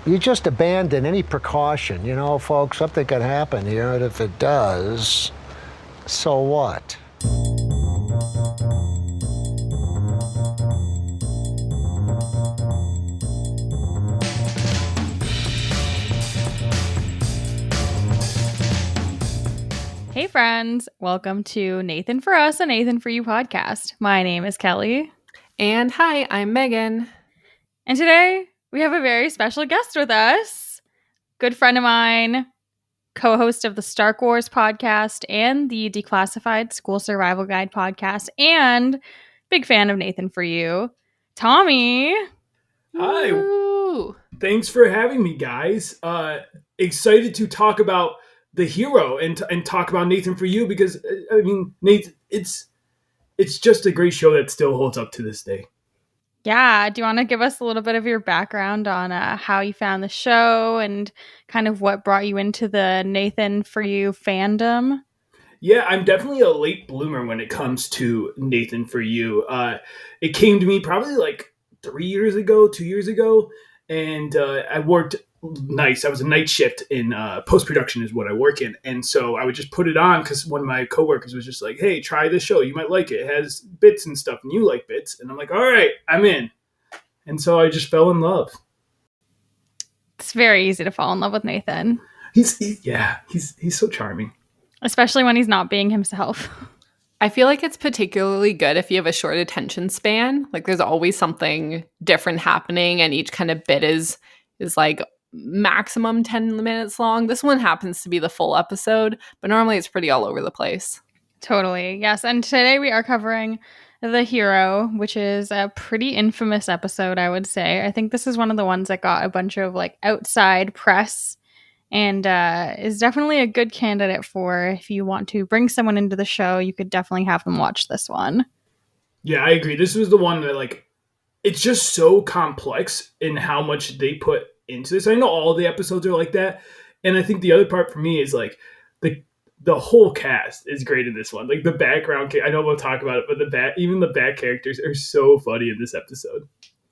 You just abandon any precaution. You know, folks, something could happen here, and if it does, so what? Hey friends, welcome to Nathan for Us, a Nathan for You podcast. My name is Kelly. And hi, I'm Megan. And today we have a very special guest with us. Good friend of mine, co-host of the Stark Wars podcast and the Declassified School Survival Guide podcast, and big fan of Nathan for You, Tommy. Hi. Woo! Thanks for having me, guys. Excited to talk about the hero and talk about Nathan for You because I mean, Nathan, it's just a great show that still holds up to this day. Yeah, do you want to give us a little bit of your background on how you found the show and kind of what brought you into the Nathan for You fandom? Yeah, I'm definitely a late bloomer when it comes to Nathan for You. It came to me probably like 2 years ago, and I worked nights. I was a night shift in post production is what I work in, and so I would just put it on because one of my coworkers was just like, "Hey, try this show. You might like it. It has bits and stuff, and you like bits." And I'm like, "All right, I'm in." And so I just fell in love. It's very easy to fall in love with Nathan. He's so charming. Especially when he's not being himself. I feel like it's particularly good if you have a short attention span. Like there's always something different happening and each kind of bit is like maximum 10 minutes long. This one happens to be the full episode, but normally it's pretty all over the place. Totally. Yes. And today we are covering The Hero, which is a pretty infamous episode, I would say. I think this is one of the ones that got a bunch of like outside press and is definitely a good candidate for if you want to bring someone into the show, you could definitely have them watch this one. Yeah, I agree. This was the one that like it's just so complex in how much they put into this. I know all the episodes are like that, and I think the other part for me is like the whole cast is great in this one. Like the background, I know we'll talk about it, but even the back characters are so funny in this episode.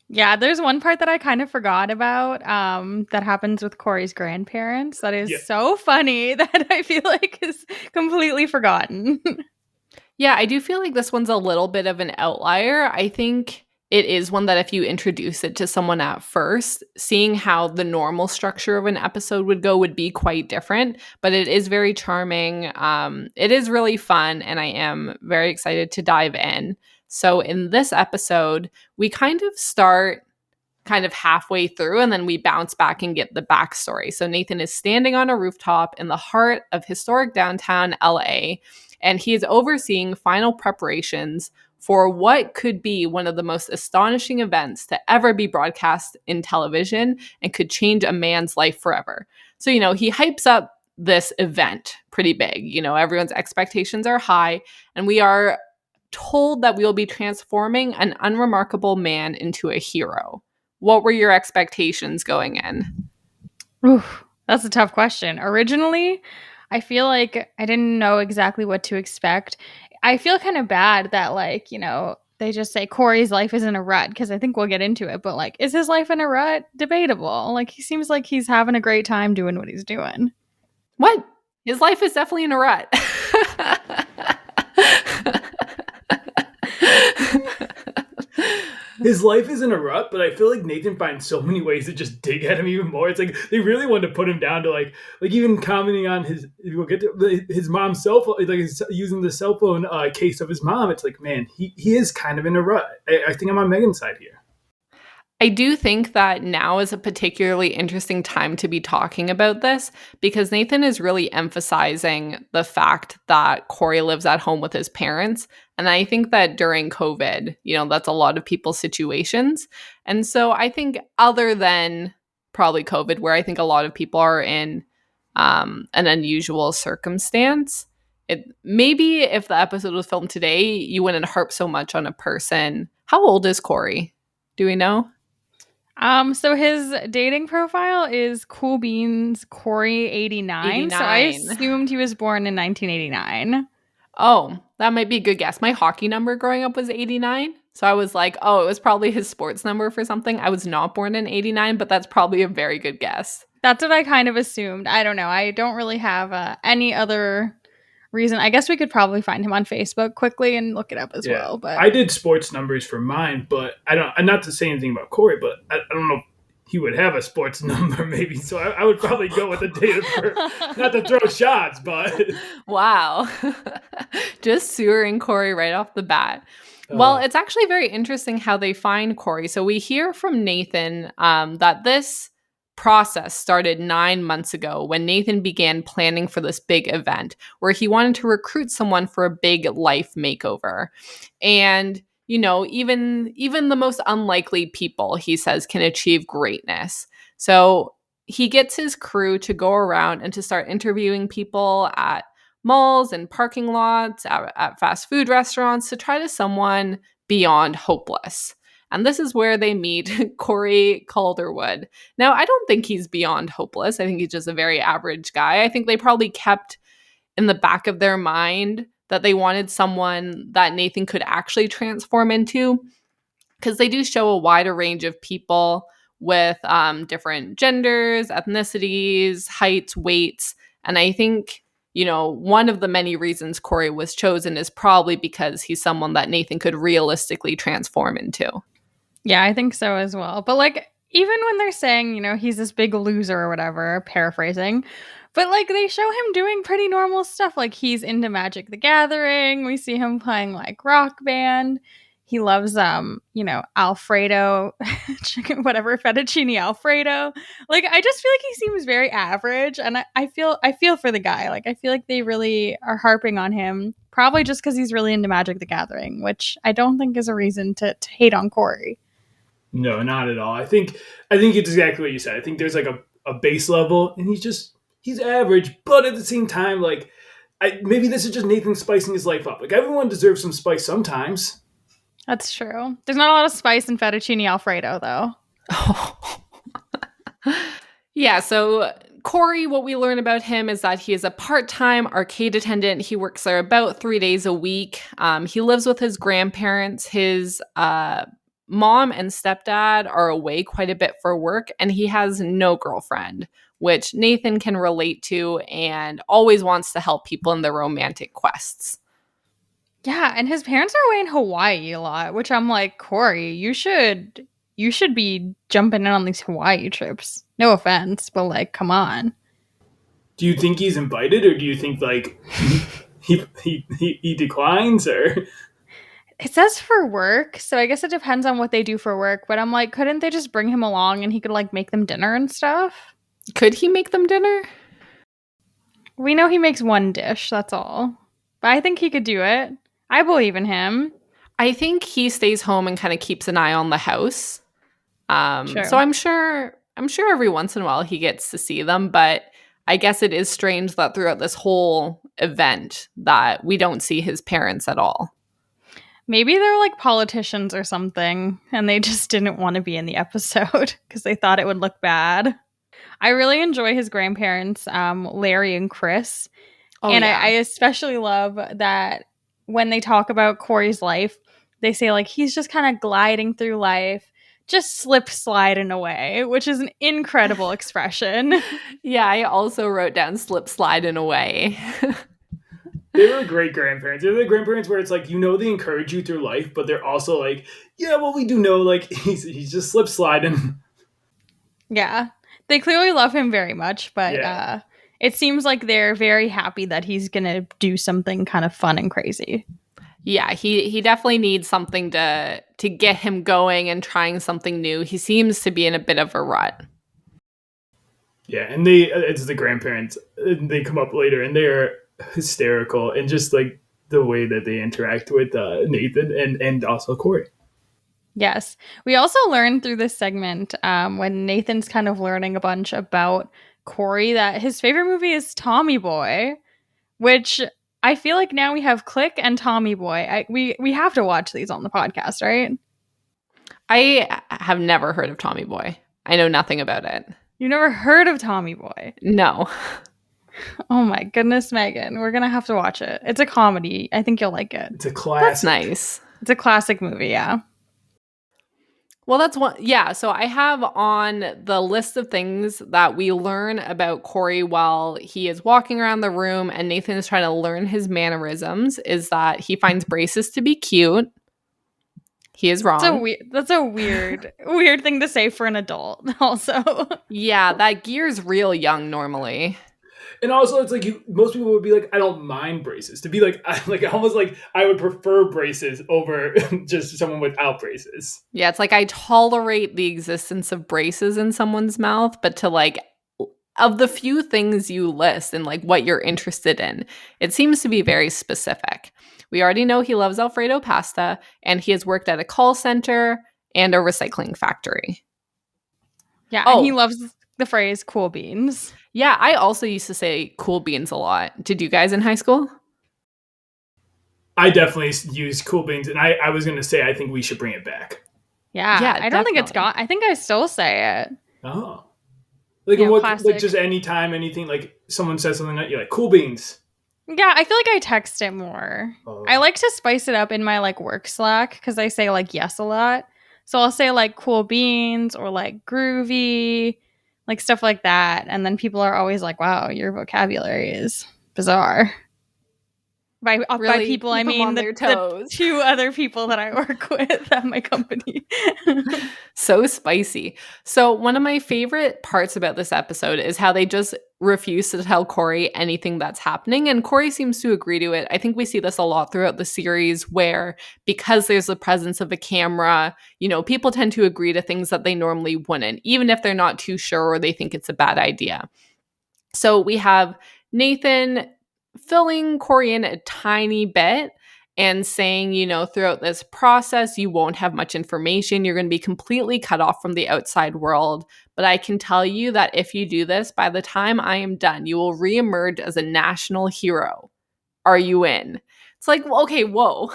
Yeah, there's one part that I kind of forgot about that happens with Corey's grandparents. That is so funny that I feel like is completely forgotten. Yeah, I do feel like this one's a little bit of an outlier. I think it is one that if you introduce it to someone at first, seeing how the normal structure of an episode would go would be quite different, but it is very charming. It is really fun, and I am very excited to dive in. So in this episode, we kind of start kind of halfway through and then we bounce back and get the backstory. So Nathan is standing on a rooftop in the heart of historic downtown LA, and he is overseeing final preparations for what could be one of the most astonishing events to ever be broadcast in television and could change a man's life forever. So, you know, he hypes up this event pretty big. You know, everyone's expectations are high, and we are told that we will be transforming an unremarkable man into a hero. What were your expectations going in? Oof, that's a tough question. Originally, I feel like I didn't know exactly what to expect. I feel kind of bad that, like, you know, they just say Corey's life is in a rut because I think we'll get into it. But, like, is his life in a rut? Debatable. Like, he seems like he's having a great time doing what he's doing. What? His life is definitely in a rut. His life is in a rut, but I feel like Nathan finds so many ways to just dig at him even more. It's like they really wanted to put him down to like even commenting on his mom's cell phone, like using the cell phone case of his mom. It's like, man, he is kind of in a rut. I think I'm on Megan's side here. I do think that now is a particularly interesting time to be talking about this because Nathan is really emphasizing the fact that Corey lives at home with his parents. And I think that during COVID, you know, that's a lot of people's situations. And so I think other than probably COVID, where I think a lot of people are in an unusual circumstance, maybe if the episode was filmed today, you wouldn't harp so much on a person. How old is Corey? Do we know? So his dating profile is Cool Beans Corey 89. So I assumed he was born in 1989. Oh, that might be a good guess. My hockey number growing up was 89. So I was like, oh, it was probably his sports number for something. I was not born in 89, but that's probably a very good guess. That's what I kind of assumed. I don't know. I don't really have any other reason. I guess we could probably find him on Facebook quickly and look it up as well. But I did sports numbers for mine, but I don't. Not to say anything about Corey, but I don't know if he would have a sports number, maybe. So I would probably go with the date of birth. Not to throw shots, but wow, just sewering Corey right off the bat. Well, it's actually very interesting how they find Corey. So we hear from Nathan that this process started 9 months ago when Nathan began planning for this big event where he wanted to recruit someone for a big life makeover. And, you know, even the most unlikely people, he says, can achieve greatness. So he gets his crew to go around and to start interviewing people at malls and parking lots, at fast food restaurants, to try to someone beyond hopeless. And this is where they meet Corey Calderwood. Now, I don't think he's beyond hopeless. I think he's just a very average guy. I think they probably kept in the back of their mind that they wanted someone that Nathan could actually transform into, because they do show a wider range of people with different genders, ethnicities, heights, weights. And I think, you know, one of the many reasons Corey was chosen is probably because he's someone that Nathan could realistically transform into. yeah, I think so as well. But like, even when they're saying, you know, he's this big loser or whatever, paraphrasing, but like they show him doing pretty normal stuff. Like he's into Magic the Gathering. We see him playing like Rock Band. He loves you know, Alfredo, chicken, whatever, fettuccine Alfredo. Like I just feel like he seems very average, and I feel for the guy. Like I feel like they really are harping on him, probably just because he's really into Magic the Gathering, which I don't think is a reason to hate on Corey. no, not at all. I think it's exactly what you said. I think there's like a base level, and he's average, but at the same time, like maybe this is just Nathan spicing his life up. Like everyone deserves some spice sometimes. That's true. There's not a lot of spice in fettuccine Alfredo, though. Yeah, so Corey, what we learn about him is that he is a part-time arcade attendant. He works there about 3 days a week. He lives with his grandparents. His mom and stepdad are away quite a bit for work, and he has no girlfriend, which Nathan can relate to and always wants to help people in their romantic quests. Yeah, and his parents are away in Hawaii a lot, which I'm like, Corey, you should be jumping in on these Hawaii trips. No offense, but like, come on. Do you think he's invited, or do you think like he declines, or? It says for work, so I guess it depends on what they do for work, but I'm like, couldn't they just bring him along and he could like make them dinner and stuff? Could he make them dinner? We know he makes one dish, that's all. But I think he could do it. I believe in him. I think he stays home and kind of keeps an eye on the house. True. So I'm sure every once in a while he gets to see them, but I guess it is strange that throughout this whole event that we don't see his parents at all. Maybe they're like politicians or something, and they just didn't want to be in the episode because they thought it would look bad. I really enjoy his grandparents, Larry and Chris. Oh, and yeah. I especially love that when they talk about Corey's life, they say like he's just kind of gliding through life, just slip sliding away, which is an incredible expression. Yeah, I also wrote down slip slide in a way. They were great grandparents. They're the grandparents where it's like, you know, they encourage you through life, but they're also like, yeah, well, we do know, like, he's just slip sliding. Yeah. They clearly love him very much, but Yeah. it seems like they're very happy that he's going to do something kind of fun and crazy. Yeah, he definitely needs something to get him going and trying something new. He seems to be in a bit of a rut. Yeah, and it's the grandparents. They come up later, and they're hysterical, and just like the way that they interact with Nathan and also Corey. Yes. We also learned through this segment when Nathan's kind of learning a bunch about Corey that his favorite movie is Tommy Boy, which I feel like now we have Click and Tommy Boy. We have to watch these on the podcast, right? I have never heard of Tommy Boy. I know nothing about it. You never heard of Tommy Boy? No. Oh my goodness, Meagan. We're going to have to watch it. It's a comedy. I think you'll like it. It's a classic. That's nice. It's a classic movie, yeah. Well, that's one. Yeah. So I have on the list of things that we learn about Corey while he is walking around the room and Nathan is trying to learn his mannerisms is that he finds braces to be cute. He is wrong. That's a weird thing to say for an adult, also. Yeah, that gear's real young normally. And also, it's like most people would be like, I don't mind braces. To be like, almost like I would prefer braces over just someone without braces. Yeah, it's like I tolerate the existence of braces in someone's mouth, but to like, of the few things you list and like what you're interested in, it seems to be very specific. We already know he loves Alfredo pasta and he has worked at a call center and a recycling factory. Yeah, and he loves the phrase cool beans. Yeah, I also used to say cool beans a lot. Did you guys in high school? I definitely use cool beans, and I was going to say I think we should bring it back. Yeah, I don't think it's definitely. gone. I think I still say it. Oh. Like, Yeah, what, classic. like just anytime, anything, like someone says something that you're like, cool beans. Yeah, I feel like I text it more. Oh. I like to spice it up in my like work Slack because I say like yes a lot. So I'll say like cool beans or like groovy, like stuff like that. And then people are always like, wow, your vocabulary is bizarre. By Really people, keep I 'em mean on their toes. the two other people that I work with at my company. So spicy. So one of my favorite parts about this episode is how they just refuse to tell Corey anything that's happening. And Corey seems to agree to it. I think we see this a lot throughout the series where because there's the presence of a camera, people tend to agree to things that they normally wouldn't, even if they're not too sure or they think it's a bad idea. So we have Nathan filling Corey in a tiny bit and saying, throughout this process, you won't have much information. You're going to be completely cut off from the outside world. But I can tell you that if you do this, by the time I am done, you will reemerge as a national hero. Are you in? It's like, okay, whoa.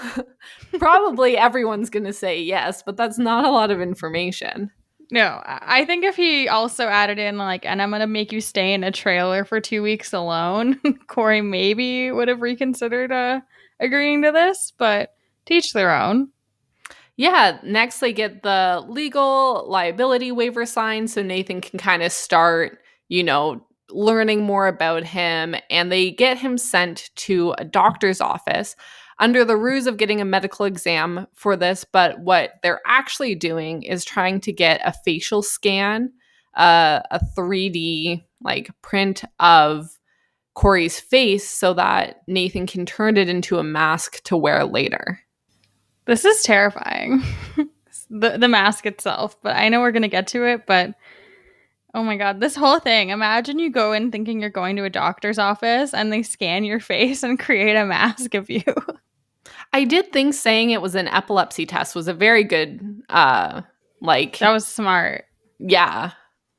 Probably everyone's going to say yes, but that's not a lot of information. No, I think if he also added in like, and I'm going to make you stay in a trailer for 2 weeks alone, Corey maybe would have reconsidered agreeing to this, but to each their own. Yeah, next they get the legal liability waiver signed so Nathan can kind of start, learning more about him, and they get him sent to a doctor's office under the ruse of getting a medical exam for this, but what they're actually doing is trying to get a facial scan, a 3D like print of Corey's face so that Nathan can turn it into a mask to wear later. This is terrifying. the mask itself, but I know we're going to get to it, but oh my god, this whole thing. Imagine you go in thinking you're going to a doctor's office and they scan your face and create a mask of you. I did think saying it was an epilepsy test was a very good That was smart. Yeah.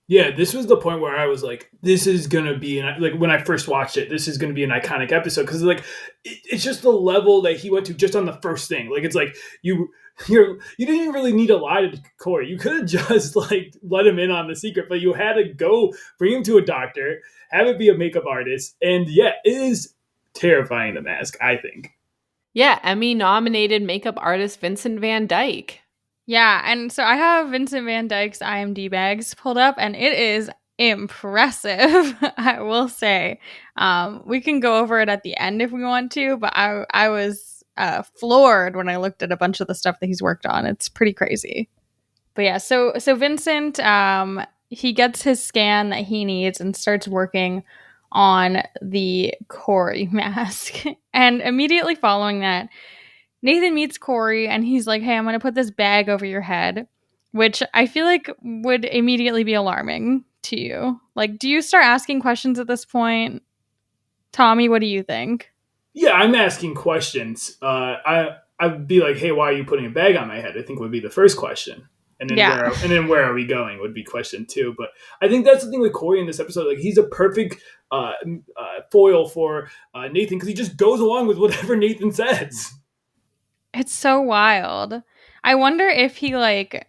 Yeah, this was the point where I was like, this is going to be, like when I first watched it, this is going to be an iconic episode because like it's just the level that he went to just on the first thing. Like it's like you didn't even really need to lie to Corey. You could have just like let him in on the secret, but you had to go bring him to a doctor, have it be a makeup artist. And yeah, it is terrifying, the mask, I think. Yeah, Emmy-nominated makeup artist Vincent Van Dyke. Yeah, and so I have Vincent Van Dyke's IMDb bags pulled up, and it is impressive, I will say. We can go over it at the end if we want to, but I was floored when I looked at a bunch of the stuff that he's worked on. It's pretty crazy. But yeah, so Vincent, he gets his scan that he needs and starts working on the Corey mask. And immediately following that, Nathan meets Corey and he's like, hey, I'm going to put this bag over your head, which I feel like would immediately be alarming to you. Like, do you start asking questions at this point? Tommy, what do you think? Yeah, I'm asking questions. I'd be like, hey, why are you putting a bag on my head? I think would be the first question. And then where are we going would be question 2. But I think that's the thing with Corey in this episode. Like he's a perfect foil for Nathan because he just goes along with whatever Nathan says. It's so wild. I wonder if he like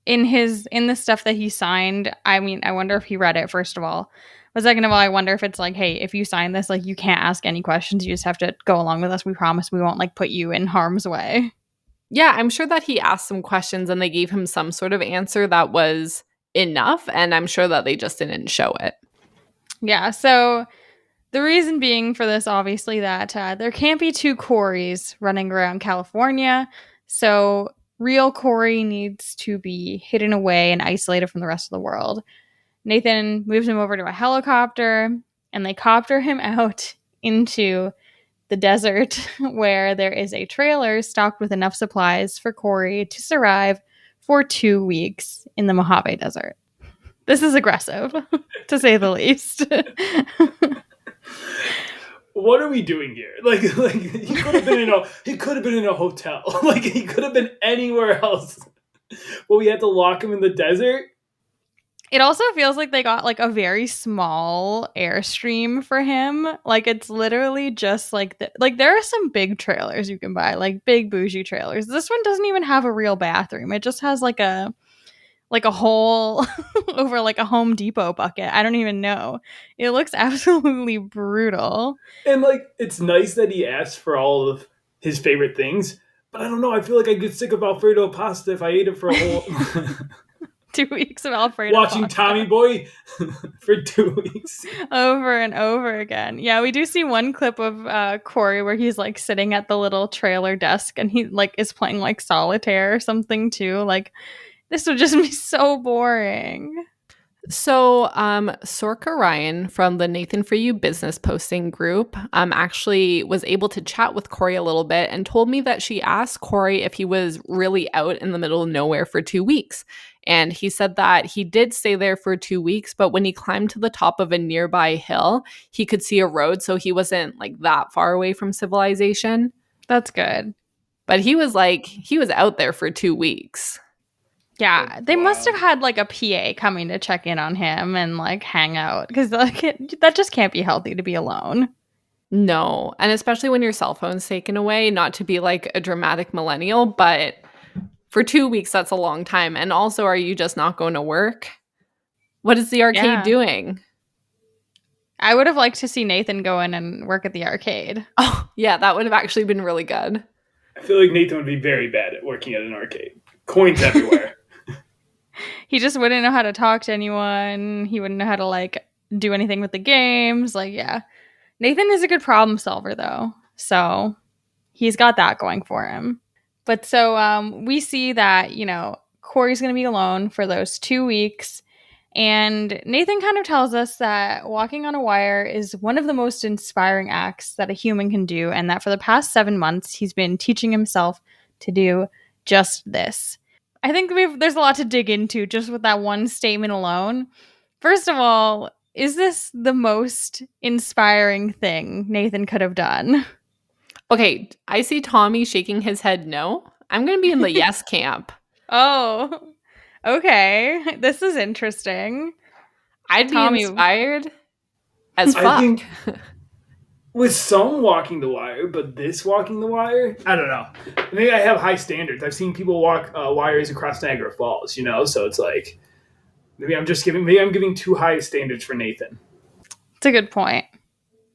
in the stuff that he signed, I wonder if he read it first of all. But second of all, I wonder if it's like, hey, if you sign this, like you can't ask any questions. You just have to go along with us. We promise we won't like put you in harm's way. Yeah, I'm sure that he asked some questions and they gave him some sort of answer that was enough. And I'm sure that they just didn't show it. Yeah, so the reason being for this, obviously, that there can't be two Corys running around California. So real Corey needs to be hidden away and isolated from the rest of the world. Nathan moves him over to a helicopter and they copter him out into the desert where there is a trailer stocked with enough supplies for Corey to survive for 2 weeks in the Mojave Desert. This is aggressive, to say the least. What are we doing here? Like he could have been in a hotel. Like he could have been anywhere else. But we had to lock him in the desert. It also feels like they got like a very small airstream for him. Like it's literally just like like there are some big trailers you can buy, like big bougie trailers. This one doesn't even have a real bathroom. It just has like a hole over like a Home Depot bucket. I don't even know. It looks absolutely brutal. And like it's nice that he asked for all of his favorite things, but I don't know. I feel like I'd get sick of Alfredo pasta if I ate it for a whole 2 weeks of Alfredo watching pasta. Tommy Boy for 2 weeks. Over and over again. Yeah, we do see one clip of Corey where he's like sitting at the little trailer desk and he like is playing like solitaire or something too. Like this would just be so boring. So, Sorka Ryan from the Nathan For You business posting group actually was able to chat with Corey a little bit and told me that she asked Corey if he was really out in the middle of nowhere for 2 weeks. And he said that he did stay there for 2 weeks, but when he climbed to the top of a nearby hill, he could see a road, so he wasn't like that far away from civilization. That's good. But he was out there for 2 weeks. Yeah, they Wow. must have had like a PA coming to check in on him and like hang out because like that just can't be healthy to be alone. No, and especially when your cell phone's taken away, not to be like a dramatic millennial, but for 2 weeks, that's a long time. And also, are you just not going to work? What is the arcade doing? I would have liked to see Nathan go in and work at the arcade. Oh, yeah, that would have actually been really good. I feel like Nathan would be very bad at working at an arcade. Coins everywhere. He just wouldn't know how to talk to anyone. He wouldn't know how to like do anything with the games. Like, yeah. Nathan is a good problem solver though. So he's got that going for him. But so we see that, you know, Corey's going to be alone for those 2 weeks. And Nathan kind of tells us that walking on a wire is one of the most inspiring acts that a human can do. And that for the past 7 months, he's been teaching himself to do just this. I think there's a lot to dig into just with that one statement alone. First of all, is this the most inspiring thing Nathan could have done? Okay, I see Tommy shaking his head no. I'm going to be in the yes camp. Oh, okay. This is interesting. I'd be Tommy. inspired as fuck. I think with some walking the wire, but this walking the wire, I don't know. Maybe I have high standards. I've seen people walk wires across Niagara Falls, you know? So it's like, maybe I'm giving too high standards for Nathan. It's a good point.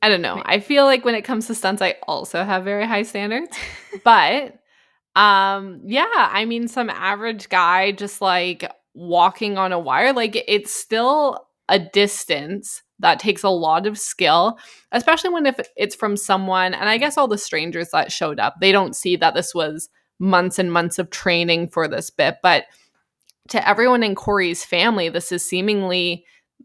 I don't know. I feel like when it comes to stunts, I also have very high standards. But yeah, I mean, some average guy just like walking on a wire, like it's still a distance that takes a lot of skill, especially when if it's from someone, and I guess all the strangers that showed up, they don't see that this was months and months of training for this bit. But to everyone in Corey's family, this is seemingly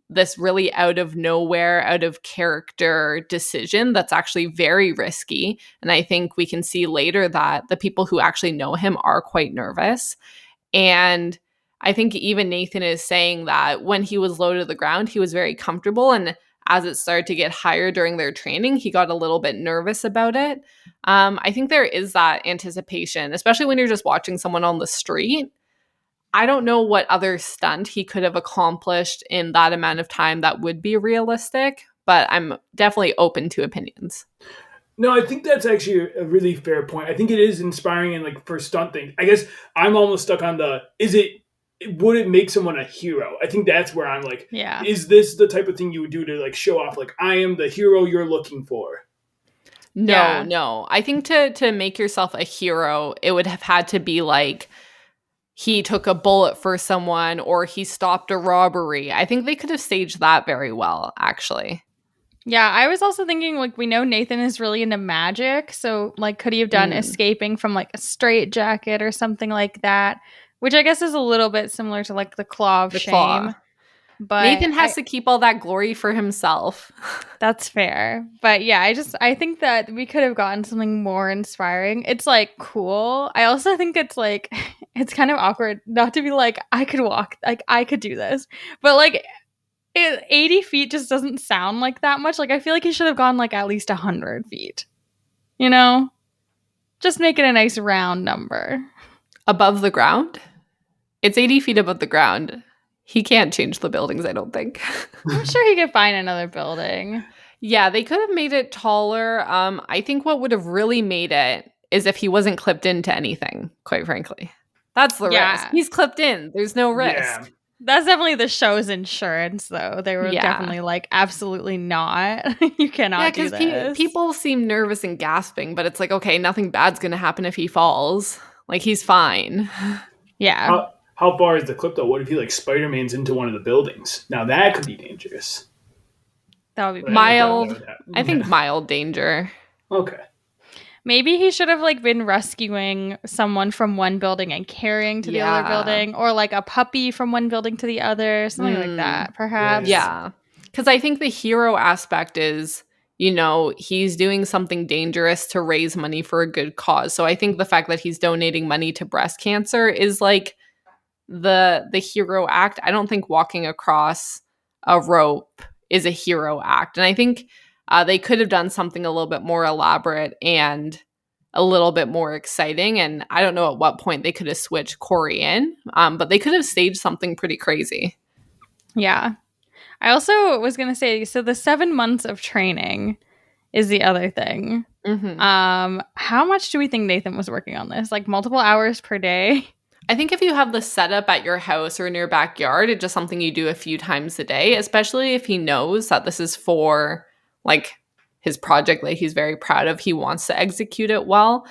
this really out of nowhere, out of character decision that's actually very risky. And I think we can see later that the people who actually know him are quite nervous. And I think even Nathan is saying that when he was low to the ground, he was very comfortable. And as it started to get higher during their training, he got a little bit nervous about it. I think there is that anticipation, especially when you're just watching someone on the street. I don't know what other stunt he could have accomplished in that amount of time that would be realistic, but I'm definitely open to opinions. No, I think that's actually a really fair point. I think it is inspiring and like for stunt things. I guess I'm almost stuck on would it make someone a hero? I think that's where I'm like, yeah. Is this the type of thing you would do to like show off like I am the hero you're looking for? No, Yeah. no. I think to make yourself a hero, it would have had to be like he took a bullet for someone or he stopped a robbery. I think they could have staged that very well, actually. Yeah, I was also thinking like we know Nathan is really into magic, so like could he have done Mm. escaping from like a straitjacket or something like that, which I guess is a little bit similar to like the claw of The claw. shame. But Nathan has to keep all that glory for himself. that's fair. But yeah, I think that we could have gotten something more inspiring. It's like cool. I also think it's like it's kind of awkward not to be like I could walk, like I could do this. But like 80 feet just doesn't sound like that much. Like I feel like he should have gone like at least 100 feet. You know? Just make it a nice round number. Above the ground? It's 80 feet above the ground. He can't change the buildings, I don't think. I'm sure he could find another building. Yeah, they could have made it taller. I think what would have really made it is if he wasn't clipped into anything, quite frankly. That's the risk. He's clipped in. There's no risk. Yeah. That's definitely the show's insurance, though. They were definitely like, absolutely not. You cannot do this. People seem nervous and gasping, but it's like, okay, nothing bad's going to happen if he falls. Like, he's fine. Yeah. How far is the clip, though? What if he, like, Spider-Man's into one of the buildings? Now, that could be dangerous. That would be mild. I think mild danger. Okay. Maybe he should have like been rescuing someone from one building and carrying to the other building, or like a puppy from one building to the other, something like that, perhaps. Yeah. Because I think the hero aspect is, you know, he's doing something dangerous to raise money for a good cause. So I think the fact that he's donating money to breast cancer is like the hero act. I don't think walking across a rope is a hero act. And I think they could have done something a little bit more elaborate and a little bit more exciting. And I don't know at what point they could have switched Corey in, but they could have staged something pretty crazy. Yeah. I also was going to say, so the 7 months of training is the other thing. Mm-hmm. How much do we think Nathan was working on this? Like multiple hours per day? I think if you have the setup at your house or in your backyard, it's just something you do a few times a day, especially if he knows that this is for like his project that he's very proud of. He wants to execute it well.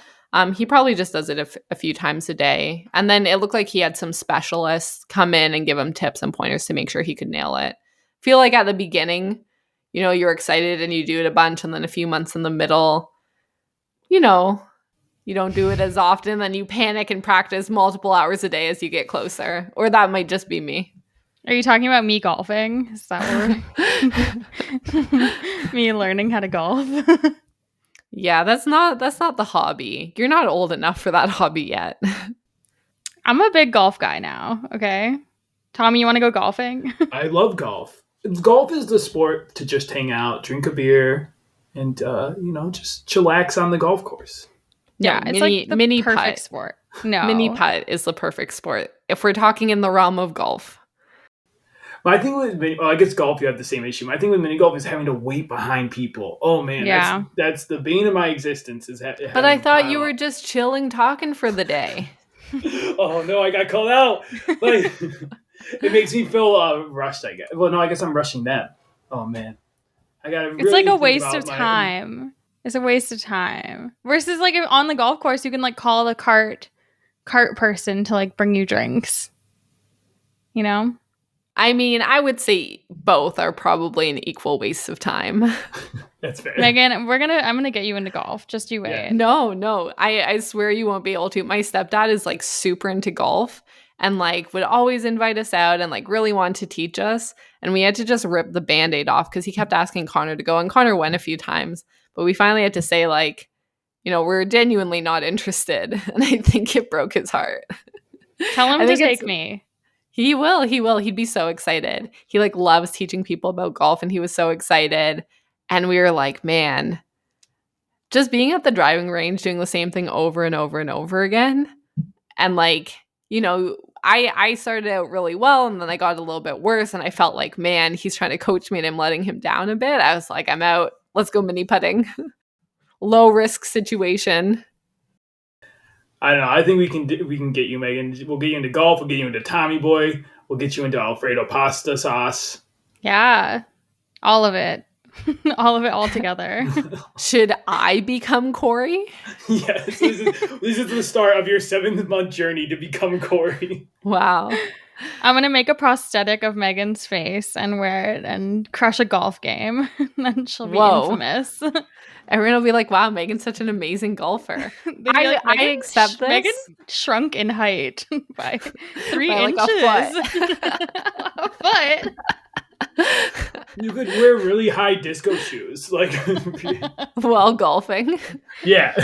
He probably just does it a few times a day. And then it looked like he had some specialists come in and give him tips and pointers to make sure he could nail it. Feel like at the beginning, you know, you're excited and you do it a bunch, and then a few months in the middle, you know, you don't do it as often, then you panic and practice multiple hours a day as you get closer. Or that might just be me. Are you talking about me golfing? Is that what me learning how to golf? Yeah, that's not the hobby. You're not old enough for that hobby yet. I'm a big golf guy now, okay? Tommy, you want to go golfing? I love golf. Golf is the sport to just hang out, drink a beer, and, you know, just chillax on the golf course. Yeah, it's like the mini perfect putt. sport. No. Mini putt is the perfect sport if we're talking in the realm of golf. But I think I guess golf, you have the same issue. My thing with mini golf is having to wait behind people. Oh man, Yeah. that's the bane of my existence. But I thought you were just chilling, talking for the day. Oh no, I got called out. Like, it makes me feel rushed. I guess. Well, no, I guess I'm rushing them. Oh man, I gotta. It's like a waste of time. It's a waste of time. Versus like on the golf course, you can like call the cart person to like bring you drinks. You know? I mean, I would say both are probably an equal waste of time. That's fair. Meagan, I'm gonna get you into golf. Just you wait. Yeah. No. I swear you won't be able to. My stepdad is like super into golf and like would always invite us out and like really want to teach us. And we had to just rip the Band-Aid off because he kept asking Connor to go. And Connor went a few times. But we finally had to say like, you know, we're genuinely not interested. And I think it broke his heart. Tell him to take me. He will. He'd be so excited. He like loves teaching people about golf and he was so excited. And we were like, man, just being at the driving range, doing the same thing over and over and over again. And like, you know, I started out really well and then I got a little bit worse and I felt like, man, he's trying to coach me and I'm letting him down a bit. I was like, I'm out. Let's go mini putting. Low risk situation. I don't know. I think we can get you, Meagan. We'll get you into golf. We'll get you into Tommy Boy. We'll get you into Alfredo pasta sauce. Yeah. All of it. All of it all together. Should I become Corey? Yes, this is the start of your 7-month journey to become Corey. Wow. I'm gonna make a prosthetic of Megan's face and wear it and crush a golf game. And then she'll be Whoa. infamous. Everyone will be like, wow, Megan's such an amazing golfer. They'd be like, I accept this. Megan shrunk in height by 3 By, like, inches. a A foot. You could wear really high disco shoes. Like, While golfing. yeah.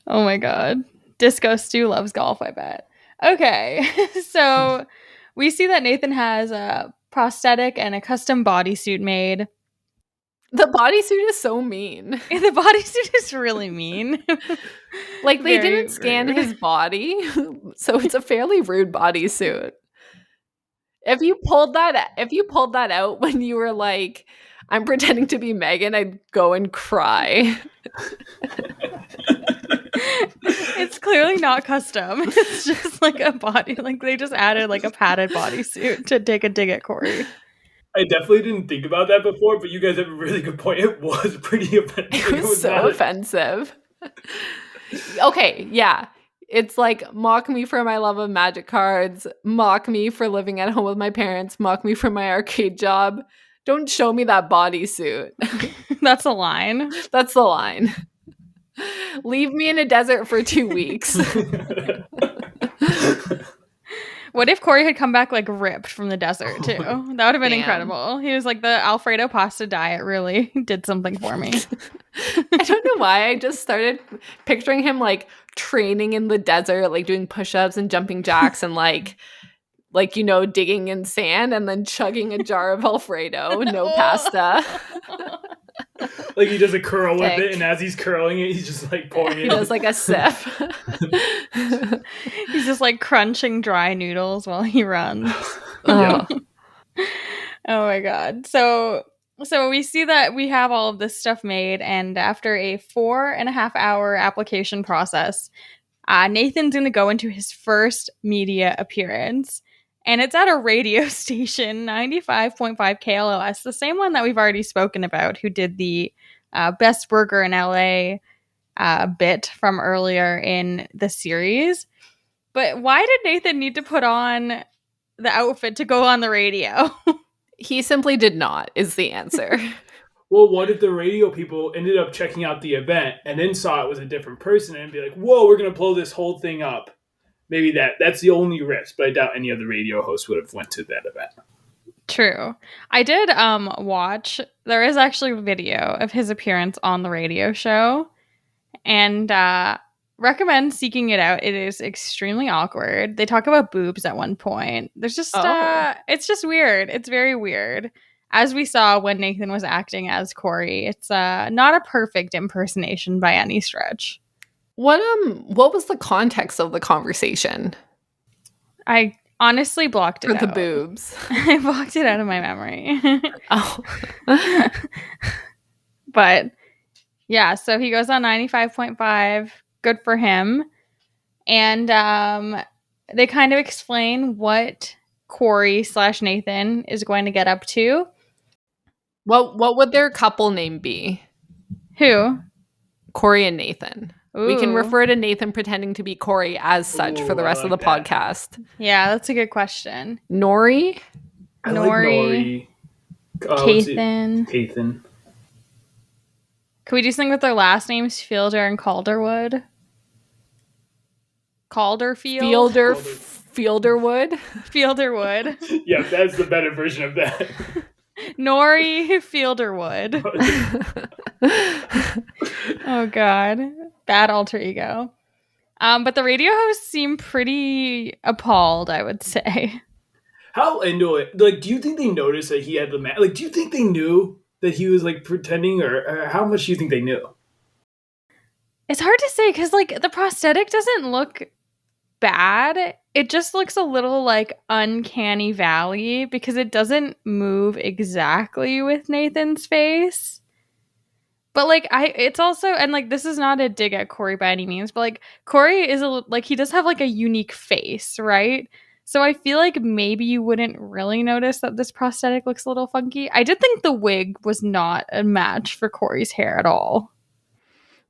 Oh my god. Disco Stu loves golf, I bet. Okay. So we see that Nathan has a prosthetic and a custom bodysuit made. The bodysuit is so mean. The bodysuit is really mean. Like, they Very, didn't scan very rude. his body, so it's a fairly rude bodysuit. If you pulled that out when you were like, I'm pretending to be Megan, I'd go and cry. It's clearly not custom. It's just like a body, like they just added like a padded bodysuit to take a dig at Corey. I definitely didn't think about that before, but you guys have a really good point. It was pretty offensive. It was so offensive. Okay, yeah. It's like, mock me for my love of magic cards, mock me for living at home with my parents, mock me for my arcade job. Don't show me that bodysuit. That's a line. That's the line. Leave me in a desert for 2 weeks. What if Corey had come back like ripped from the desert too? That would have been Damn. incredible. He was like, the Alfredo pasta diet really did something for me. I don't know why. I just started picturing him like training in the desert, like doing push-ups and jumping jacks and like digging in sand and then chugging a jar of Alfredo, no pasta. Like he does a curl with Thick. it, and as he's curling it, he's just like pouring it. He does like a sip. He's just like crunching dry noodles while he runs. Yeah. Oh my god. So we see that we have all of this stuff made, and after a 4.5-hour application process, Nathan's going to go into his first media appearance. And it's at a radio station, 95.5 KLOS, the same one that we've already spoken about, who did the Best Burger in LA bit from earlier in the series. But why did Nathan need to put on the outfit to go on the radio? He simply did not, is the answer. Well, what if the radio people ended up checking out the event and then saw it was a different person and be like, whoa, we're going to blow this whole thing up? Maybe that's the only risk, but I doubt any other radio host would have went to that event. True. I did watch, there is actually a video of his appearance on the radio show, and recommend seeking it out. It is extremely awkward. They talk about boobs at one point. There's just it's just weird. It's very weird. As we saw when Nathan was acting as Corey, it's not a perfect impersonation by any stretch. What was the context of the conversation? I honestly blocked it For the out. boobs. I blocked it out of my memory. Oh. But yeah, so he goes on 95.5. Good for him. And they kind of explain what Corey/Nathan is going to get up to. What would their couple name be? Who? Corey and Nathan. We can Ooh. refer to Nathan pretending to be Corey as such for the Ooh, rest I of the like that. podcast. Yeah, that's a good question. Nori? I like Nori. Kathan. Kathan. Can we do something with their last names? Fielder and Calderwood? Calderfield? Fielderwood? Fielderwood. Yeah, that's the better version of that. Nori Fielderwood. Oh god. Bad alter ego. But the radio hosts seem pretty appalled, I would say. How into it? Like, do you think they noticed that he had the mask? Like, do you think they knew that he was like pretending, or how much do you think they knew? It's hard to say because like the prosthetic doesn't look bad. It just looks a little like uncanny valley because it doesn't move exactly with Nathan's face. But like it's also, and like this is not a dig at Corey by any means, but like Corey is like he does have like a unique face, right? So I feel like maybe you wouldn't really notice that this prosthetic looks a little funky. I did think the wig was not a match for Corey's hair at all.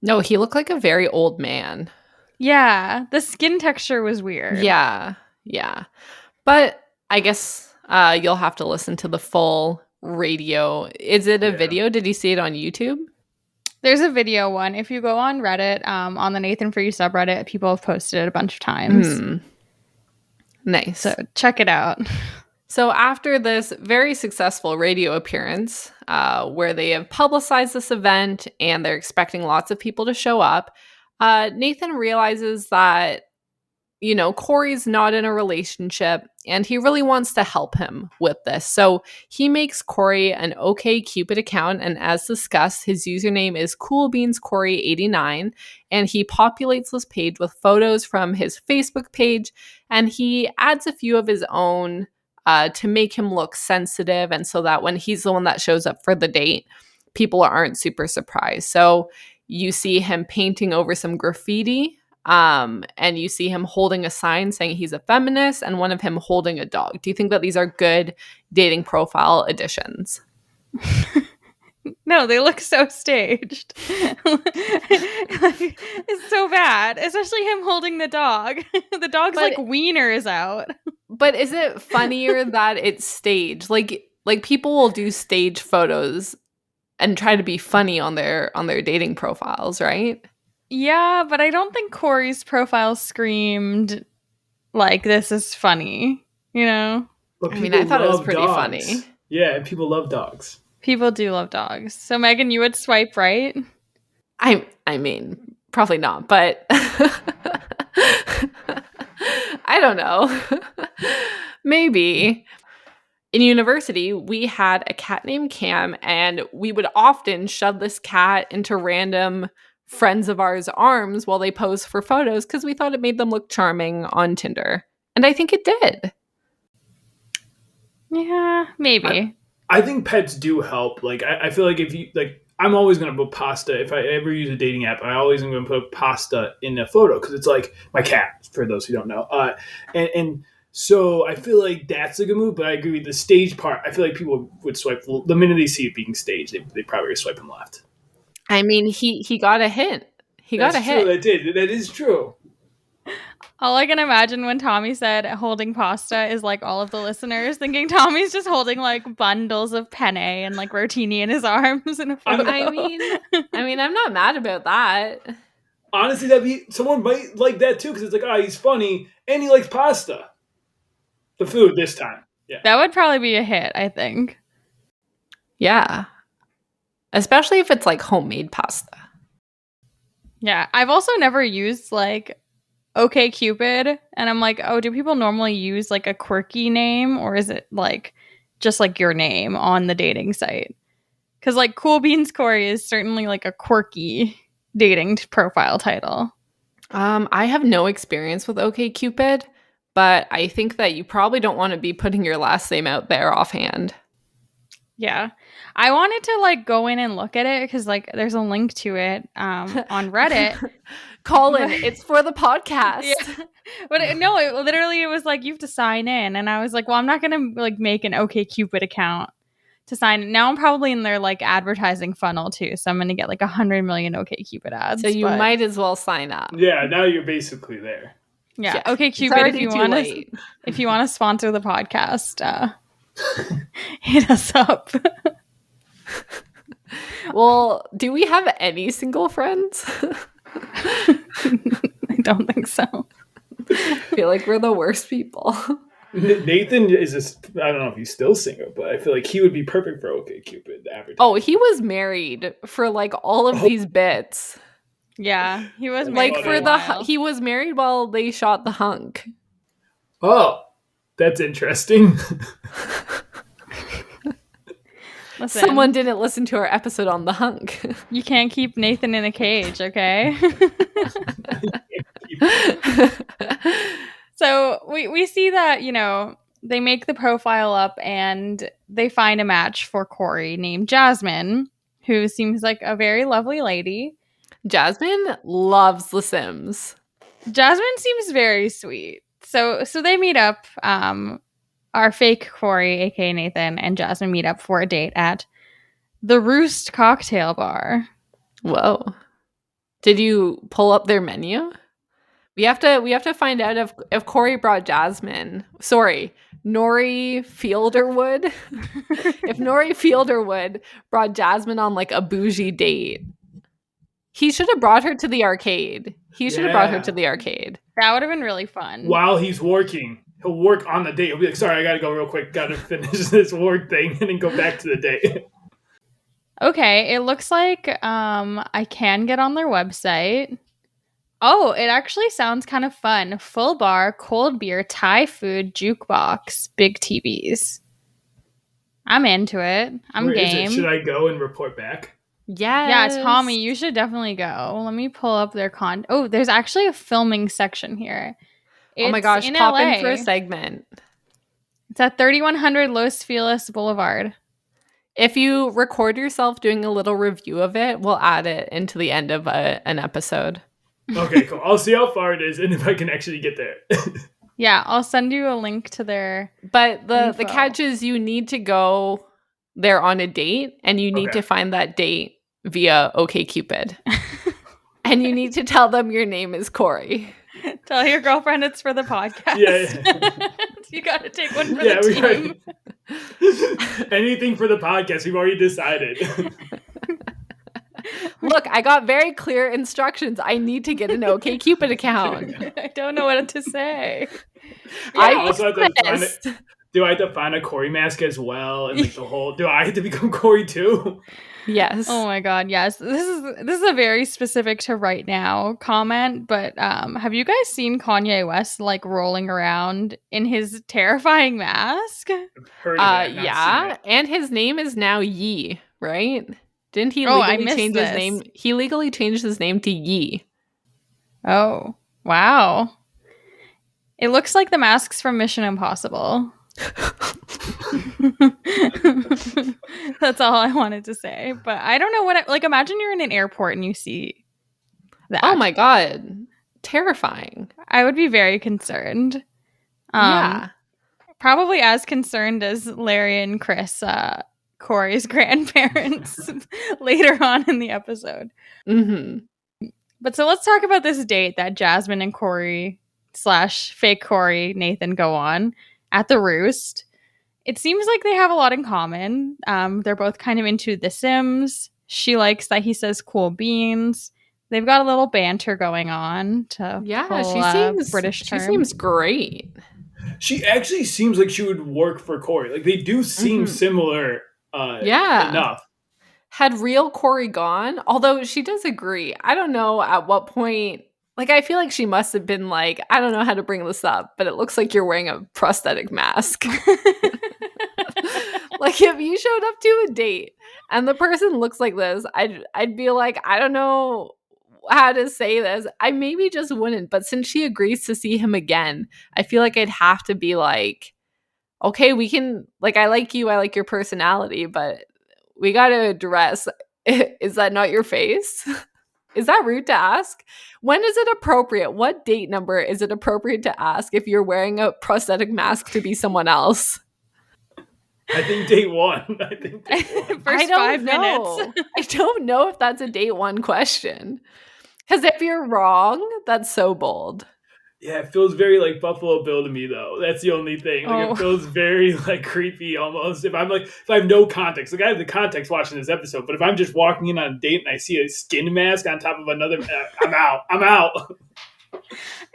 No, he looked like a very old man. Yeah, the skin texture was weird. Yeah. But I guess you'll have to listen to the full radio. Is it a video? Did you see it on YouTube? There's a video one. If you go on Reddit, on the Nathan For You subreddit, people have posted it a bunch of times. Nice. So check it out. So after this very successful radio appearance, where they have publicized this event and they're expecting lots of people to show up, Nathan realizes that, Corey's not in a relationship and he really wants to help him with this. So he makes Corey an OkCupid account. And as discussed, his username is CoolBeansCorey89. And he populates this page with photos from his Facebook page. And he adds a few of his own to make him look sensitive. And so that when he's the one that shows up for the date, people aren't super surprised. So you see him painting over some graffiti. And you see him holding a sign saying he's a feminist and one of him holding a dog. Do you think that these are good dating profile additions? No, they look so staged. It's so bad, especially him holding the dog. The dog's wiener is out. But is it funnier that it's staged? Like people will do stage photos and try to be funny on their dating profiles, right? Yeah, but I don't think Corey's profile screamed like this is funny, But I thought it was pretty funny. Yeah, and people love dogs. People do love dogs. So Meagan, you would swipe right? I mean, probably not, but I don't know. Maybe. In university, we had a cat named Cam, and we would often shove this cat into random friends of ours' arms while they posed for photos because we thought it made them look charming on Tinder. And I think it did. Yeah, maybe. I think pets do help. Like, I feel like if you, like, I'm always going to put pasta. If I ever use a dating app, I always am going to put pasta in a photo because it's like my cat, for those who don't know. And so I feel like that's a good move, but I agree with the stage part. I feel like people would swipe the minute they see it being staged, they probably are swiping left. I mean, he got a hint. Got a hint. That is true. All I can imagine when Tommy said holding pasta is like all of the listeners thinking Tommy's just holding like bundles of penne and like rotini in his arms. I mean, I'm not mad about that. Honestly, someone might like that too because it's like, he's funny and he likes pasta. The food this time. Yeah. That would probably be a hit, I think. Yeah. Especially if it's like homemade pasta. Yeah. I've also never used like OkCupid, and I'm like, do people normally use like a quirky name, or is it like just like your name on the dating site? Because like Cool Beans Corey is certainly like a quirky dating profile title. I have no experience with OkCupid, but I think that you probably don't want to be putting your last name out there offhand. Yeah. I wanted to like go in and look at it because like there's a link to it on Reddit. Colin, it's for the podcast. Yeah. But it was like you have to sign in, and I was like, well, I'm not gonna like make an OkCupid account to sign in. Now I'm probably in their like advertising funnel too, so I'm gonna get like 100 million OkCupid ads. So you might as well sign up. Yeah, now you're basically there. Yeah. OkCupid, if you want to sponsor the podcast, hit us up. Well, do we have any single friends? I don't think so. I feel like we're the worst people. Nathan I don't know if he's still single, but I feel like he would be perfect for OkCupid advertising. Oh, he was married for like all of these bits. Yeah, he was like married he was married while they shot The Hunk. Oh, that's interesting. Listen, someone didn't listen to our episode on The Hunk. You can't keep Nathan in a cage, okay? So we see that, they make the profile up and they find a match for Corey named Jasmine, who seems like a very lovely lady. Jasmine loves The Sims. Jasmine seems very sweet. So they meet up. Our fake Corey, aka Nathan, and Jasmine meet up for a date at the Roost Cocktail Bar. Whoa. Did you pull up their menu? We have to find out if Corey brought Jasmine. Sorry, Nori Fielderwood. If Nori Fielderwood brought Jasmine on like a bougie date, he should have brought her to the arcade. That would have been really fun. While he's working, he'll work on the date. He'll be like, sorry, I gotta go real quick. Gotta finish this work thing and then go back to the date. Okay, it looks like I can get on their website. Oh, it actually sounds kind of fun. Full bar, cold beer, Thai food, jukebox, big TVs. I'm into it. I'm Where game. is it? Should I go and report back? Yes. Yeah, Tommy, you should definitely go. Let me pull up their Oh, there's actually a filming section here. Oh my It's gosh, in pop LA. in for a segment. It's at 3100 Los Feliz Boulevard. If you record yourself doing a little review of it, we'll add it into the end of an episode. Okay, cool. I'll see how far it is and if I can actually get there. Yeah, I'll send you a link to their But the info. catch is you need to go there on a date, and you need Okay. to find that date via OkCupid. And you need to tell them your name is Corey. Tell your girlfriend it's for the podcast. Yeah. You got to take one for Yeah, the we team. Anything for the podcast. We've already decided. Look, I got very clear instructions. I need to get an OkCupid account. I don't know what to say. I also have to find exist. Do I have to find a Corey mask as well? And like the whole, do I have to become Corey too? Yes. Oh my god, yes. This is a very specific to right now comment, but have you guys seen Kanye West like rolling around in his terrifying mask? Heard of that, not yeah, seen it. and his name is now Yi, right? Didn't he Oh, I legally missed change this. his name? He legally changed his name to Yi. Oh, wow. It looks like the masks from Mission Impossible. That's all I wanted to say. But I don't know like imagine you're in an airport and you see that. Oh my god. Terrifying. I would be very concerned. Yeah. Probably as concerned as Larry and Chris, Corey's grandparents later on in the episode. Mm-hmm. But so let's talk about this date that Jasmine and Corey / fake Corey Nathan go on at the Roost. It seems like they have a lot in common. They're both kind of into The Sims. She likes that he says cool beans. They've got a little banter going on to pull she a seems British term. She seems great. She actually seems like she would work for Corey. Like they do seem similar enough. Had real Corey gone, although she does agree. I don't know at what point, like I feel like she must have been like, I don't know how to bring this up, but it looks like you're wearing a prosthetic mask. Like if you showed up to a date and the person looks like this, I'd be like, I don't know how to say this. I maybe just wouldn't, but since she agrees to see him again, I feel like I'd have to be like, okay, we can, like, I like you, I like your personality, but we gotta address, is that not your face? Is that rude to ask? When is it appropriate? What date number is it appropriate to ask if you're wearing a prosthetic mask to be someone else? I think date one. First 5 minutes. I don't know if that's a date one question. Because if you're wrong, that's so bold. Yeah, it feels very like Buffalo Bill to me though. That's the only thing. Like it feels very like creepy almost. If I have no context. Like I have the context watching this episode, but if I'm just walking in on a date and I see a skin mask on top of another, I'm out. I'm out.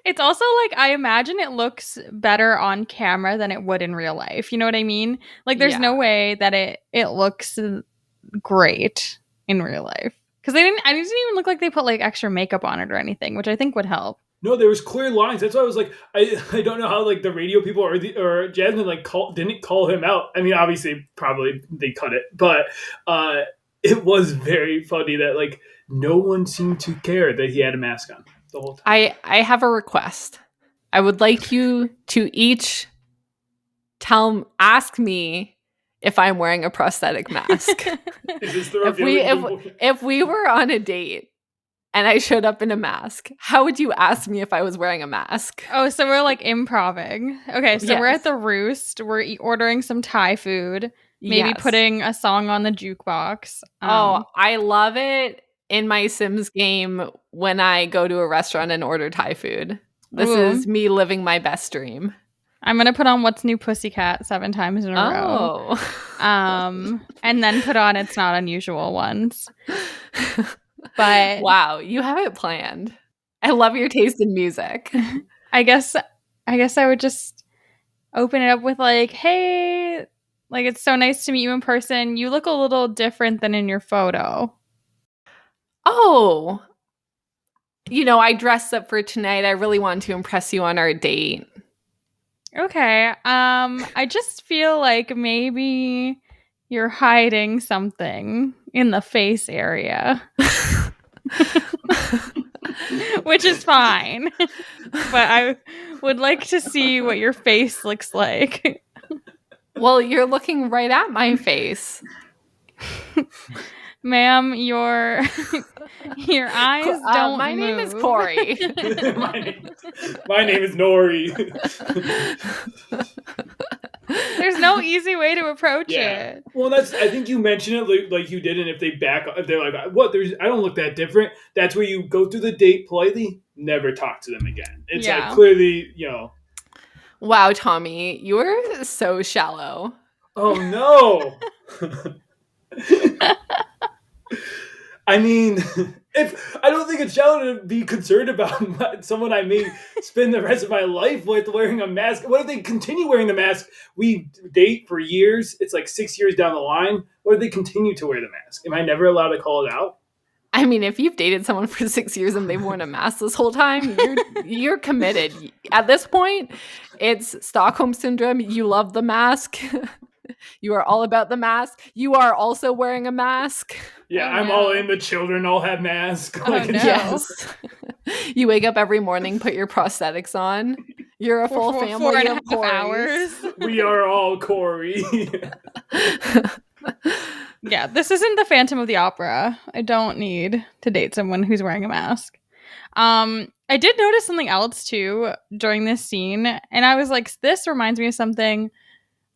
It's also like I imagine it looks better on camera than it would in real life. You know what I mean? Like there's no way that it looks great in real life. Because it didn't even look like they put like extra makeup on it or anything, which I think would help. No, there was clear lines. That's why I was like, I don't know how like the radio people or Jasmine like didn't call him out. I mean, obviously, probably they cut it, but it was very funny that like no one seemed to care that he had a mask on the whole time. I have a request. I would like you to each ask me if I'm wearing a prosthetic mask. Is this the if we were on a date and I showed up in a mask, how would you ask me if I was wearing a mask? Oh, so we're like improving. Okay, so we're Yes. at the Roost. We're ordering some Thai food. Maybe Yes. putting a song on the jukebox. Oh, I love it in my Sims game when I go to a restaurant and order Thai food. This Ooh. is me living my best dream. I'm gonna put on What's New Pussycat 7 times in a row. Oh. And then put on It's Not Unusual ones. But wow, you have it planned. I love your taste in music. I guess I would just open it up with like, hey, like it's so nice to meet you in person. You look a little different than in your photo. Oh. I dressed up for tonight. I really wanted to impress you on our date. Okay. I just feel like maybe you're hiding something in the face area. Which is fine. But I would like to see what your face looks like. Well, you're looking right at my face. Ma'am, your eyes don't My name is move. Corey. My name is Nori. There's no easy way to approach it. Well, I think you mentioned it like you did, and if they're like, "What? I don't look that different." That's where you go through the date politely, never talk to them again. It's like clearly, Wow, Tommy, you're so shallow. Oh no. I mean, if I don't think it's shallow to be concerned about someone I may spend the rest of my life with wearing a mask. What if they continue wearing the mask? We date for years. It's like 6 years down the line. What if they continue to wear the mask? Am I never allowed to call it out? I mean, if you've dated someone for 6 years and they've worn a mask this whole time, you're committed. At this point, it's Stockholm Syndrome. You love the mask. You are all about the mask. You are also wearing a mask. Yeah, I'm all in. The children all have masks. Oh, no. Yes. You wake up every morning, put your prosthetics on. You're a full family of Corys. hours. We are all Corey. Yeah, this isn't the Phantom of the Opera. I don't need to date someone who's wearing a mask. I did notice something else too during this scene, and I was like, this reminds me of something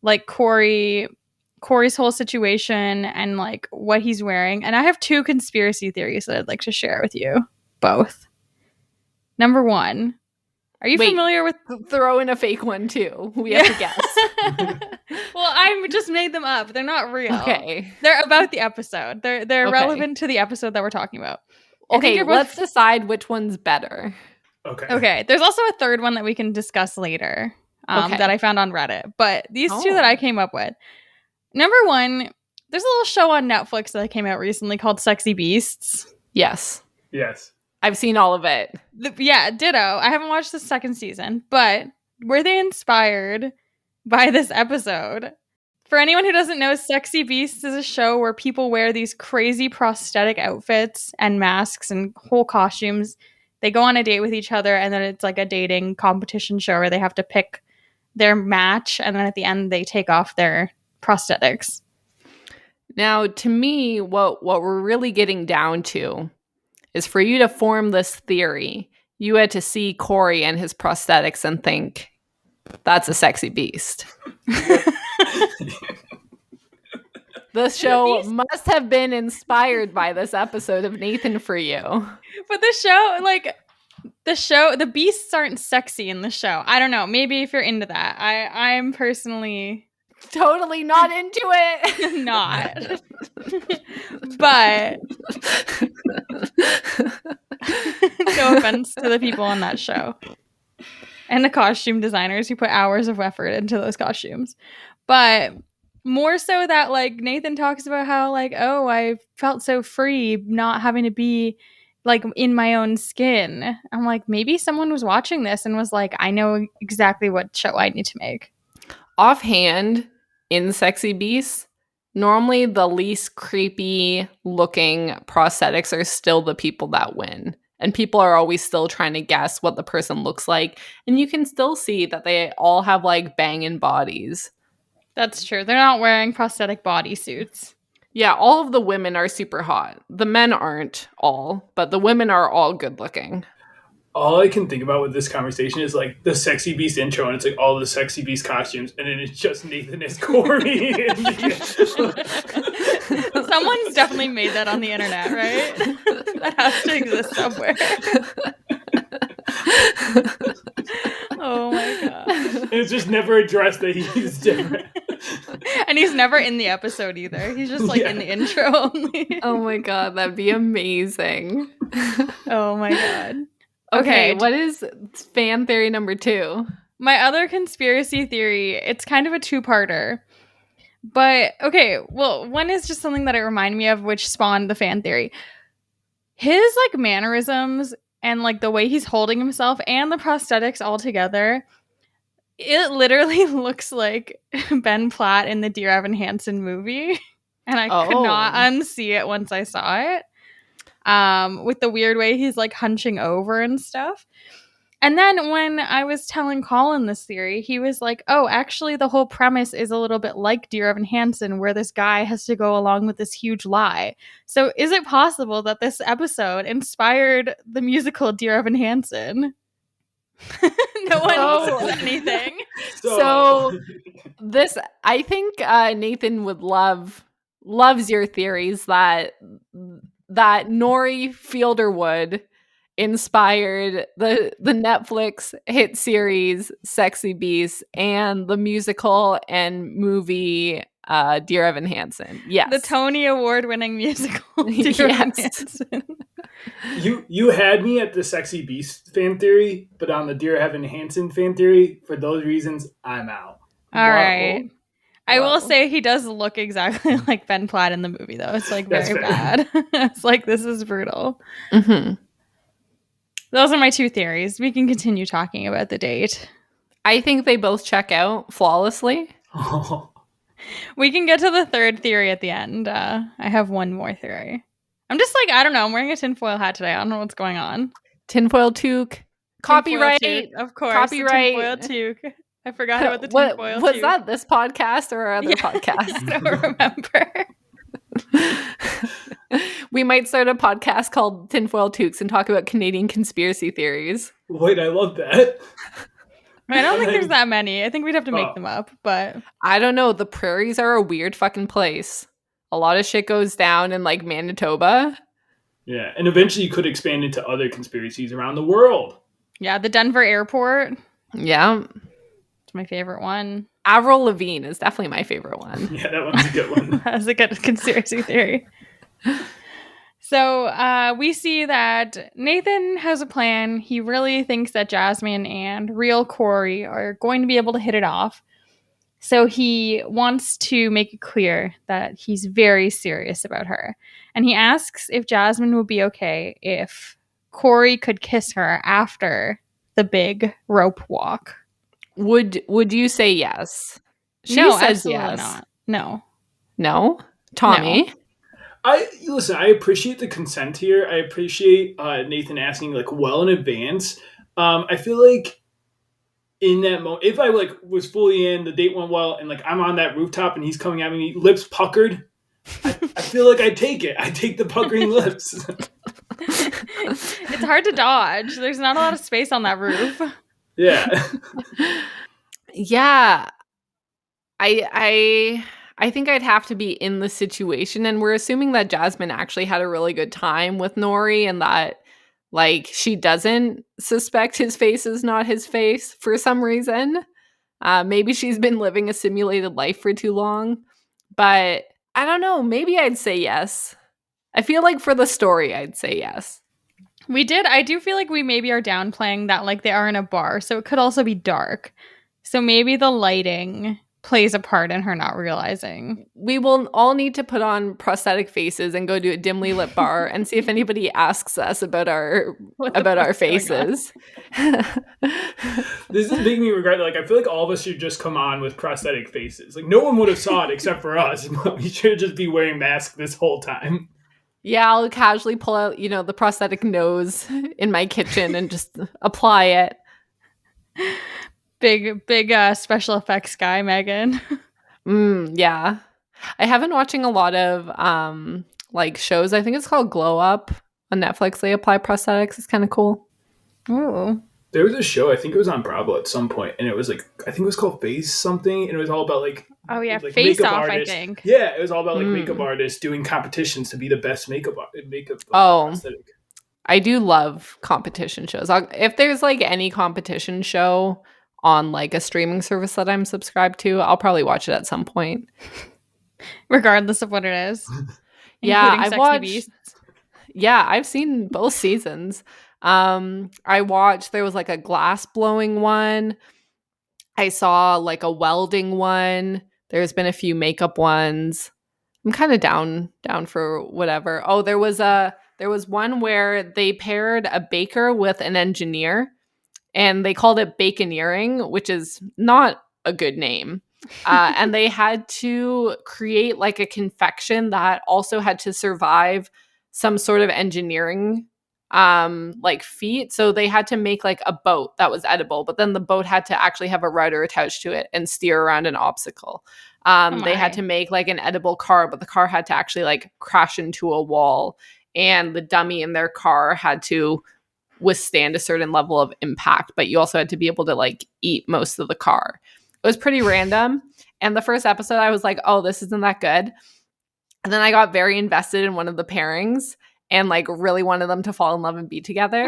like Corey's whole situation and like what he's wearing. And I have 2 conspiracy theories that I'd like to share with you both. Number 1, are you familiar with... Throw in a fake one too. We have to guess. Well, I just made them up. They're not real. Okay. They're about the episode. They're relevant to the episode that we're talking about. Okay, let's decide which one's better. Okay. There's also a third one that we can discuss later that I found on Reddit. But these 2 that I came up with. Number 1, there's a little show on Netflix that came out recently called Sexy Beasts. Yes. I've seen all of it. Yeah, ditto. I haven't watched the 2nd season, but were they inspired by this episode? For anyone who doesn't know, Sexy Beasts is a show where people wear these crazy prosthetic outfits and masks and whole costumes. They go on a date with each other, and then it's like a dating competition show where they have to pick their match, and then at the end they take off their prosthetics. Now, to me, what we're really getting down to is for you to form this theory, you had to see Corey and his prosthetics and think, that's a sexy beast. The show must have been inspired by this episode of Nathan for You. But the beasts aren't sexy in the show. I don't know. Maybe if you're into that. I'm personally... totally not into it. Not. But no offense to the people on that show and the costume designers who put hours of effort into those costumes, but more so that like Nathan talks about how like, oh, I felt so free not having to be like in my own skin. I'm like, maybe someone was watching this and was like, I know exactly what show I need to make. Offhand, in Sexy Beasts, normally the least creepy looking prosthetics are still the people that win. And people are always still trying to guess what the person looks like. And you can still see that they all have like banging bodies. That's true. They're not wearing prosthetic bodysuits. Yeah, all of the women are super hot. The men aren't all, but the women are all good looking. All I can think about with this conversation is like the Sexy Beast intro, and it's like all the Sexy Beast costumes, and then it's just Nathan as Corey. Someone's definitely made that on the internet, right? That has to exist somewhere. Oh my god. And it's just never addressed that he's different. And he's never in the episode either. He's just like in the intro only. Oh my god, that'd be amazing. Oh my god. Okay, what is fan theory number 2? My other conspiracy theory, it's kind of a two-parter. But, okay, well, one is just something that it reminded me of, which spawned the fan theory. His, like, mannerisms and, like, the way he's holding himself and the prosthetics all together, it literally looks like Ben Platt in the Dear Evan Hansen movie. And I could not unsee it once I saw it. With the weird way he's, like, hunching over and stuff. And then when I was telling Colin this theory, he was like, oh, actually, the whole premise is a little bit like Dear Evan Hansen, where this guy has to go along with this huge lie. So is it possible that this episode inspired the musical Dear Evan Hansen? No one says anything. So this, I think Nathan would loves your theories that Nori Fielderwood inspired the Netflix hit series Sexy Beast and the musical and movie Dear Evan Hansen. Yes. The Tony Award-winning musical Dear Evan Hansen. You had me at the Sexy Beast fan theory, but on the Dear Evan Hansen fan theory, for those reasons, I'm out. All right. I will say he does look exactly like Ben Platt in the movie, though. It's like very bad. It's like, this is brutal. Mm-hmm. Those are my two theories. We can continue talking about the date. I think they both check out flawlessly. Oh. We can get to the third theory at the end. I have one more theory. I'm just like, I don't know. I'm wearing a tinfoil hat today. I don't know what's going on. Tinfoil toque. Copyright. Tinfoil toque, of course. Copyright. Tinfoil toque. I forgot about the tinfoil Was toque. that this podcast or our other podcast? I don't remember. We might start a podcast called Tinfoil Toques and talk about Canadian conspiracy theories. Wait, I love that. I don't think there's that many. I think we'd have to make them up, but I don't know. The prairies are a weird fucking place. A lot of shit goes down in like Manitoba. Yeah, and eventually you could expand into other conspiracies around the world. Yeah, the Denver airport. Yeah. It's my favorite one. Avril Lavigne is definitely my favorite one. Yeah, that one's a good one. That's a good conspiracy theory. So we see that Nathan has a plan. He really thinks that Jasmine and real Corey are going to be able to hit it off. So he wants to make it clear that he's very serious about her. And he asks if Jasmine would be okay if Corey could kiss her after the big rope walk. Would you say yes? She no, says absolutely yes. not. No. No? Tommy? No. I appreciate the consent here. I appreciate Nathan asking like well in advance. I feel like in that moment, if I like was fully in, the date went well, and like I'm on that rooftop and he's coming at me, lips puckered, I feel like I take it. I take the puckering lips. It's hard to dodge. There's not a lot of space on that roof. Yeah. Yeah. I think I'd have to be in the situation, and we're assuming that Jasmine actually had a really good time with Nori and that like she doesn't suspect his face is not his face for some reason. Maybe she's been living a simulated life for too long, but I don't know. Maybe I'd say yes. I feel like for the story, I'd say yes. I do feel like we maybe are downplaying that like they are in a bar, so it could also be dark. So maybe the lighting plays a part in her not realizing. We will all need to put on prosthetic faces and go to a dimly lit bar and see if anybody asks us about our faces. This is making me regret that, like, I feel like all of us should just come on with prosthetic faces. Like, no one would have saw it except for us. But we should just be wearing masks this whole time. Yeah, I'll casually pull out, the prosthetic nose in my kitchen and just apply it. Big special effects guy, Meagan. Yeah. I have been watching a lot of like shows. I think it's called Glow Up on Netflix. They apply prosthetics. It's kind of cool. Ooh. There was a show, I think it was on Bravo at some point, and it was like, I think it was called Face something, and it was all about like, Oh yeah, like Face makeup Off, artists. I think. Yeah, it was all about like Mm. makeup artists doing competitions to be the best makeup Oh. prosthetic. I do love competition shows. If there's like any competition show on like a streaming service that I'm subscribed to, I'll probably watch it at some point. Regardless of what it is. Yeah, Including I've Sexy watched. Beasts. Yeah, I've seen both seasons. I watched. There was like a glass blowing one. I saw like a welding one. There's been a few makeup ones. I'm kind of down for whatever. Oh, there was one where they paired a baker with an engineer, and they called it baconeering, which is not a good name. And they had to create like a confection that also had to survive some sort of engineering like feat. So they had to make like a boat that was edible, but then the boat had to actually have a rudder attached to it and steer around an obstacle. They had my. to make like an edible car, but the car had to actually like crash into a wall, and the dummy in their car had to withstand a certain level of impact, but you also had to be able to like eat most of the car. It was pretty random. And the first episode, I was like, oh, this isn't that good. And then I got very invested in one of the pairings and like really wanted them to fall in love and be together.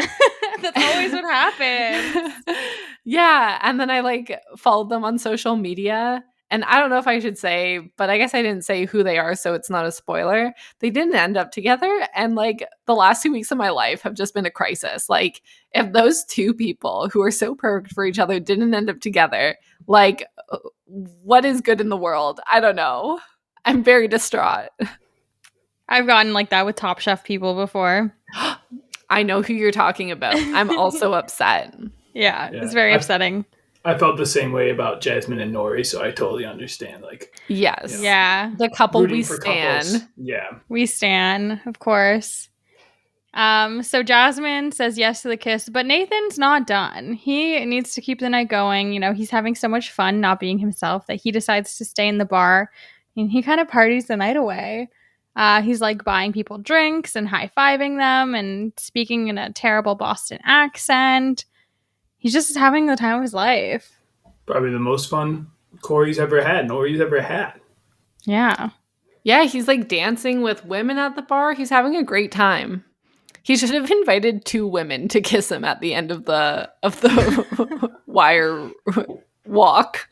That's always what happens. Yeah. And then I like followed them on social media. And I don't know if I should say, but I guess I didn't say who they are, so it's not a spoiler. They didn't end up together. And like the last 2 weeks of my life have just been a crisis. Like, if those two people who are so perfect for each other didn't end up together, like, what is good in the world? I don't know. I'm very distraught. I've gotten like that with Top Chef people before. I know who you're talking about. I'm also upset. Yeah, Yeah, it's very upsetting. I felt the same way about Jasmine and Nori, so I totally understand. Like, Yes. Yeah. The couple rooting we for stan. couples. Yeah. We stan, of course. So Jasmine says yes to the kiss, but Nathan's not done. He needs to keep the night going. You know, he's having so much fun not being himself that he decides to stay in the bar, and he kind of parties the night away. He's like buying people drinks and high-fiving them and speaking in a terrible Boston accent. He's just having the time of his life. Probably the most fun Corey's ever had, Nori's ever had. Yeah. Yeah, he's like dancing with women at the bar. He's having a great time. He should have invited 2 women to kiss him at the end of the wire walk.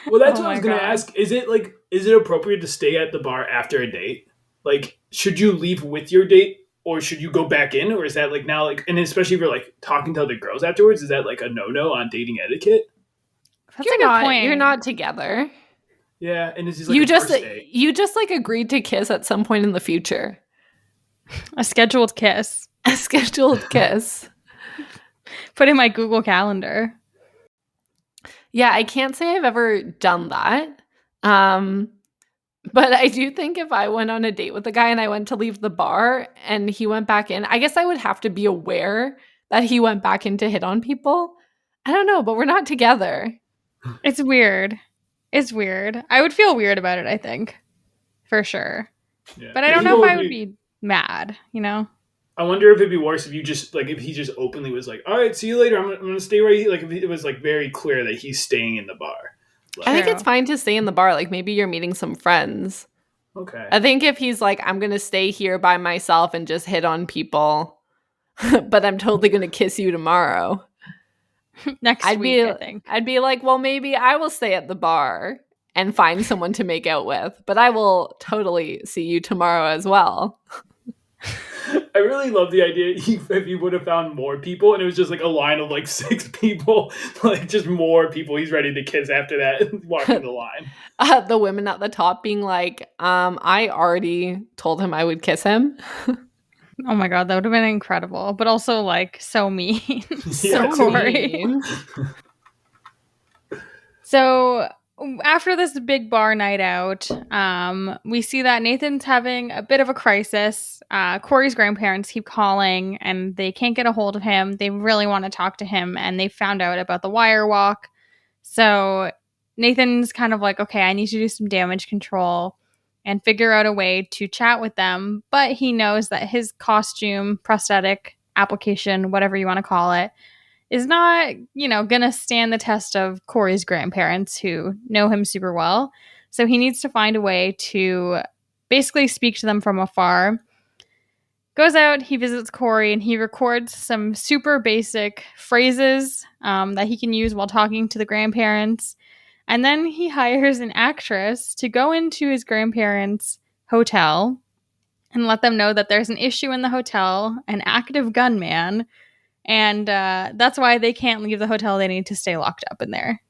Well, that's Oh what I was my gonna God. ask. Is it appropriate to stay at the bar after a date? Like, should you leave with your date, or should you go back in, or is that like now like, and especially if you're like talking to other girls afterwards, is that like a no on dating etiquette? That's a good point. You're not together. Yeah, and it's just like You a just first date. you just like agreed to kiss at some point in the future. A scheduled kiss. A scheduled kiss. Put in my Google Calendar. Yeah, I can't say I've ever done that. But I do think if I went on a date with a guy and I went to leave the bar and he went back in, I guess I would have to be aware that he went back in to hit on people. I don't know, but we're not together. It's weird. It's weird. I would feel weird about it, I think. For sure. Yeah. But I don't know if I would be mad, you know? I wonder if it'd be worse if you just like if he just openly was like, "All right, see you later. I'm gonna stay right here." Like if it was like very clear that he's staying in the bar. I think True. it's fine to stay in the bar. Like maybe you're meeting some friends. Okay. I think if he's like, I'm going to stay here by myself and just hit on people, but I'm totally going to kiss you tomorrow. Next week, I think. I'd be like, well, maybe I will stay at the bar and find someone to make out with, but I will totally see you tomorrow as well. I really love the idea if he would have found more people and it was just like a line of like 6 people, like just more people he's ready to kiss after that, walking the line. The women at the top being like, I already told him I would kiss him. Oh my God, that would have been incredible. But also, like, so mean. Yeah, Corey. mean. So after this big bar night out, we see that Nathan's having a bit of a crisis. Corey's grandparents keep calling and they can't get a hold of him. They really want to talk to him and they found out about the wire walk. So Nathan's kind of like, okay, I need to do some damage control and figure out a way to chat with them. But he knows that his costume, prosthetic application, whatever you want to call it, is not, going to stand the test of Corey's grandparents who know him super well. So he needs to find a way to basically speak to them from afar. Goes out, he visits Corey, and he records some super basic phrases that he can use while talking to the grandparents. And then he hires an actress to go into his grandparents' hotel and let them know that there's an issue in the hotel, an active gunman, and that's why they can't leave the hotel. They need to stay locked up in there.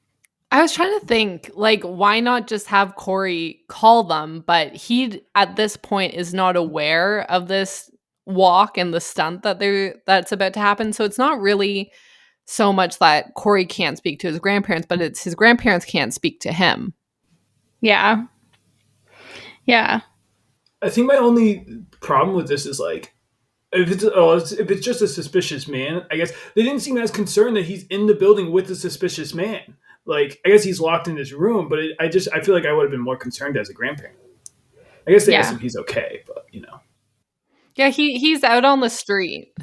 I was trying to think, like, why not just have Corey call them? But he, at this point, is not aware of this walk and the stunt that's about to happen. So it's not really so much that Corey can't speak to his grandparents, but it's his grandparents can't speak to him. Yeah. Yeah. I think my only problem with this is like, if it's just a suspicious man, I guess they didn't seem as concerned that he's in the building with the suspicious man. Like, I guess he's locked in his room, but I feel like I would have been more concerned as a grandparent. I guess they asked him he's okay, but Yeah, he's out on the street.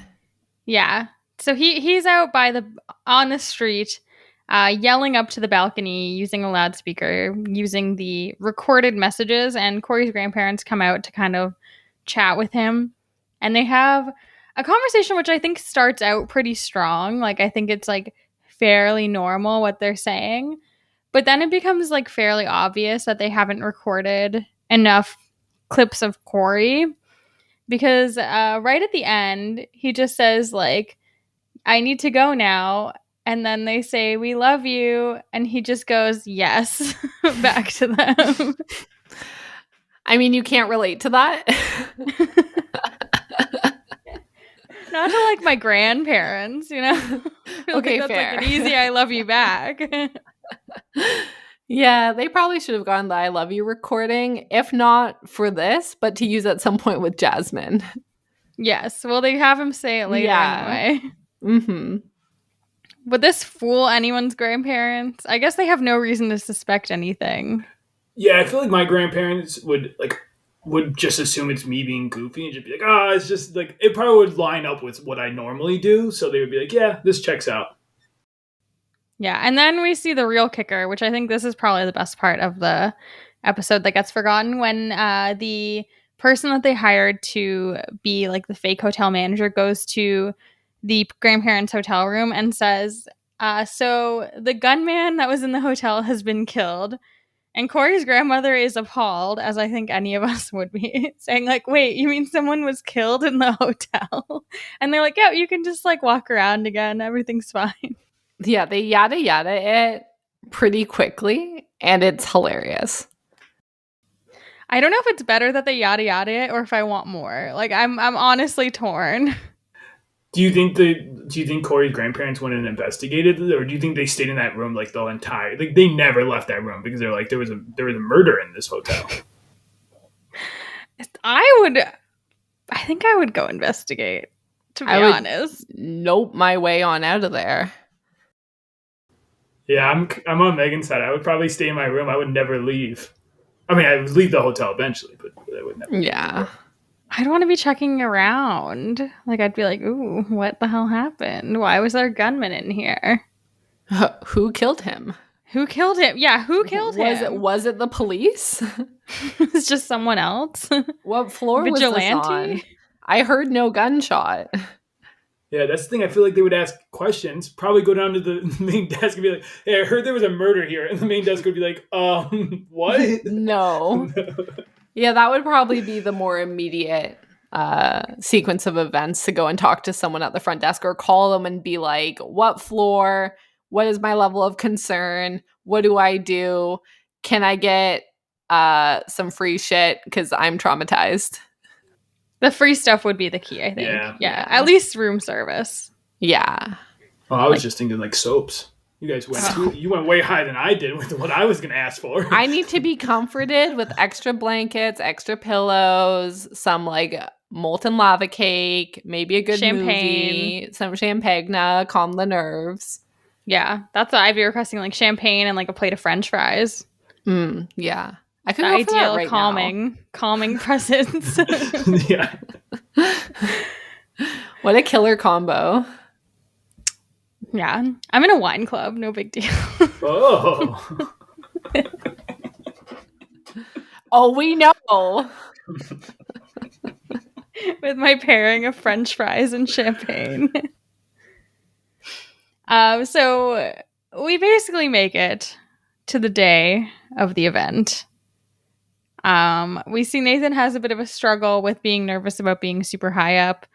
Yeah. So he's out on the street, yelling up to the balcony using a loudspeaker, using the recorded messages, and Corey's grandparents come out to kind of chat with him. And they have a conversation which I think starts out pretty strong. Like, I think it's like fairly normal what they're saying. But then it becomes like fairly obvious that they haven't recorded enough clips of Corey. Because right at the end, he just says, like, I need to go now. And then they say, we love you. And he just goes, yes, back to them. I mean, you can't relate to that. Not to like my grandparents, Okay, that's fair. like an easy I love you back. Yeah, they probably should have gone the I love you recording, if not for this, but to use at some point with Jasmine. Yes. Well, they have him say it later anyway. Mm-hmm. Would this fool anyone's grandparents? I guess they have no reason to suspect anything. Yeah, I feel like my grandparents would just assume it's me being goofy and just be like, it's just like, it probably would line up with what I normally do. So they would be like, yeah, this checks out. Yeah. And then we see the real kicker, which I think this is probably the best part of the episode that gets forgotten, when the person that they hired to be like the fake hotel manager goes to the grandparents' hotel room and says, so the gunman that was in the hotel has been killed. And Corey's grandmother is appalled, as I think any of us would be, saying like, wait, you mean someone was killed in the hotel? And they're like, yeah, you can just like walk around again. Everything's fine. Yeah, they yada yada it pretty quickly, and it's hilarious. I don't know if it's better that they yada yada it or if I want more. Like, I'm honestly torn. Do you think Corey's grandparents went and investigated it, or do you think they stayed in that room like the entire, like they never left that room because they're like, there was a murder in this hotel? I think I would go investigate, to be honest. Nope, my way on out of there. Yeah, I'm on Megan's side. I would probably stay in my room. I would never leave. I mean, I would leave the hotel eventually, but I would never. Yeah. I don't want to be checking around. Like, I'd be like, ooh, what the hell happened? Why was there a gunman in here? Who killed him? Who killed him? Yeah, who killed him? Was it the police? It's just someone else. What floor Vigilante? was this on? I heard no gunshot. Yeah, that's the thing. I feel like they would ask questions, probably go down to the main desk and be like, hey, I heard there was a murder here. And the main desk would be like, what? No. Yeah, that would probably be the more immediate sequence of events, to go and talk to someone at the front desk or call them and be like, what floor? What is my level of concern? What do I do? Can I get some free shit? Because I'm traumatized. The free stuff would be the key, I think. Yeah. At least room service. Yeah. Oh, I was just thinking like soaps. You guys went way higher than I did with what I was going to ask for. I need to be comforted with extra blankets, extra pillows, some like molten lava cake, maybe a good champagne. movie, some champagne, calm the nerves. Yeah, that's what I'd be requesting, like champagne and like a plate of French fries. Yeah. I could The go for that ideal right calming presence. Yeah. now. What a killer combo. Yeah, I'm in a wine club. No big deal. Oh. Oh, we know. With my pairing of French fries and champagne. So we basically make it to the day of the event. We see Nathan has a bit of a struggle with being nervous about being super high up.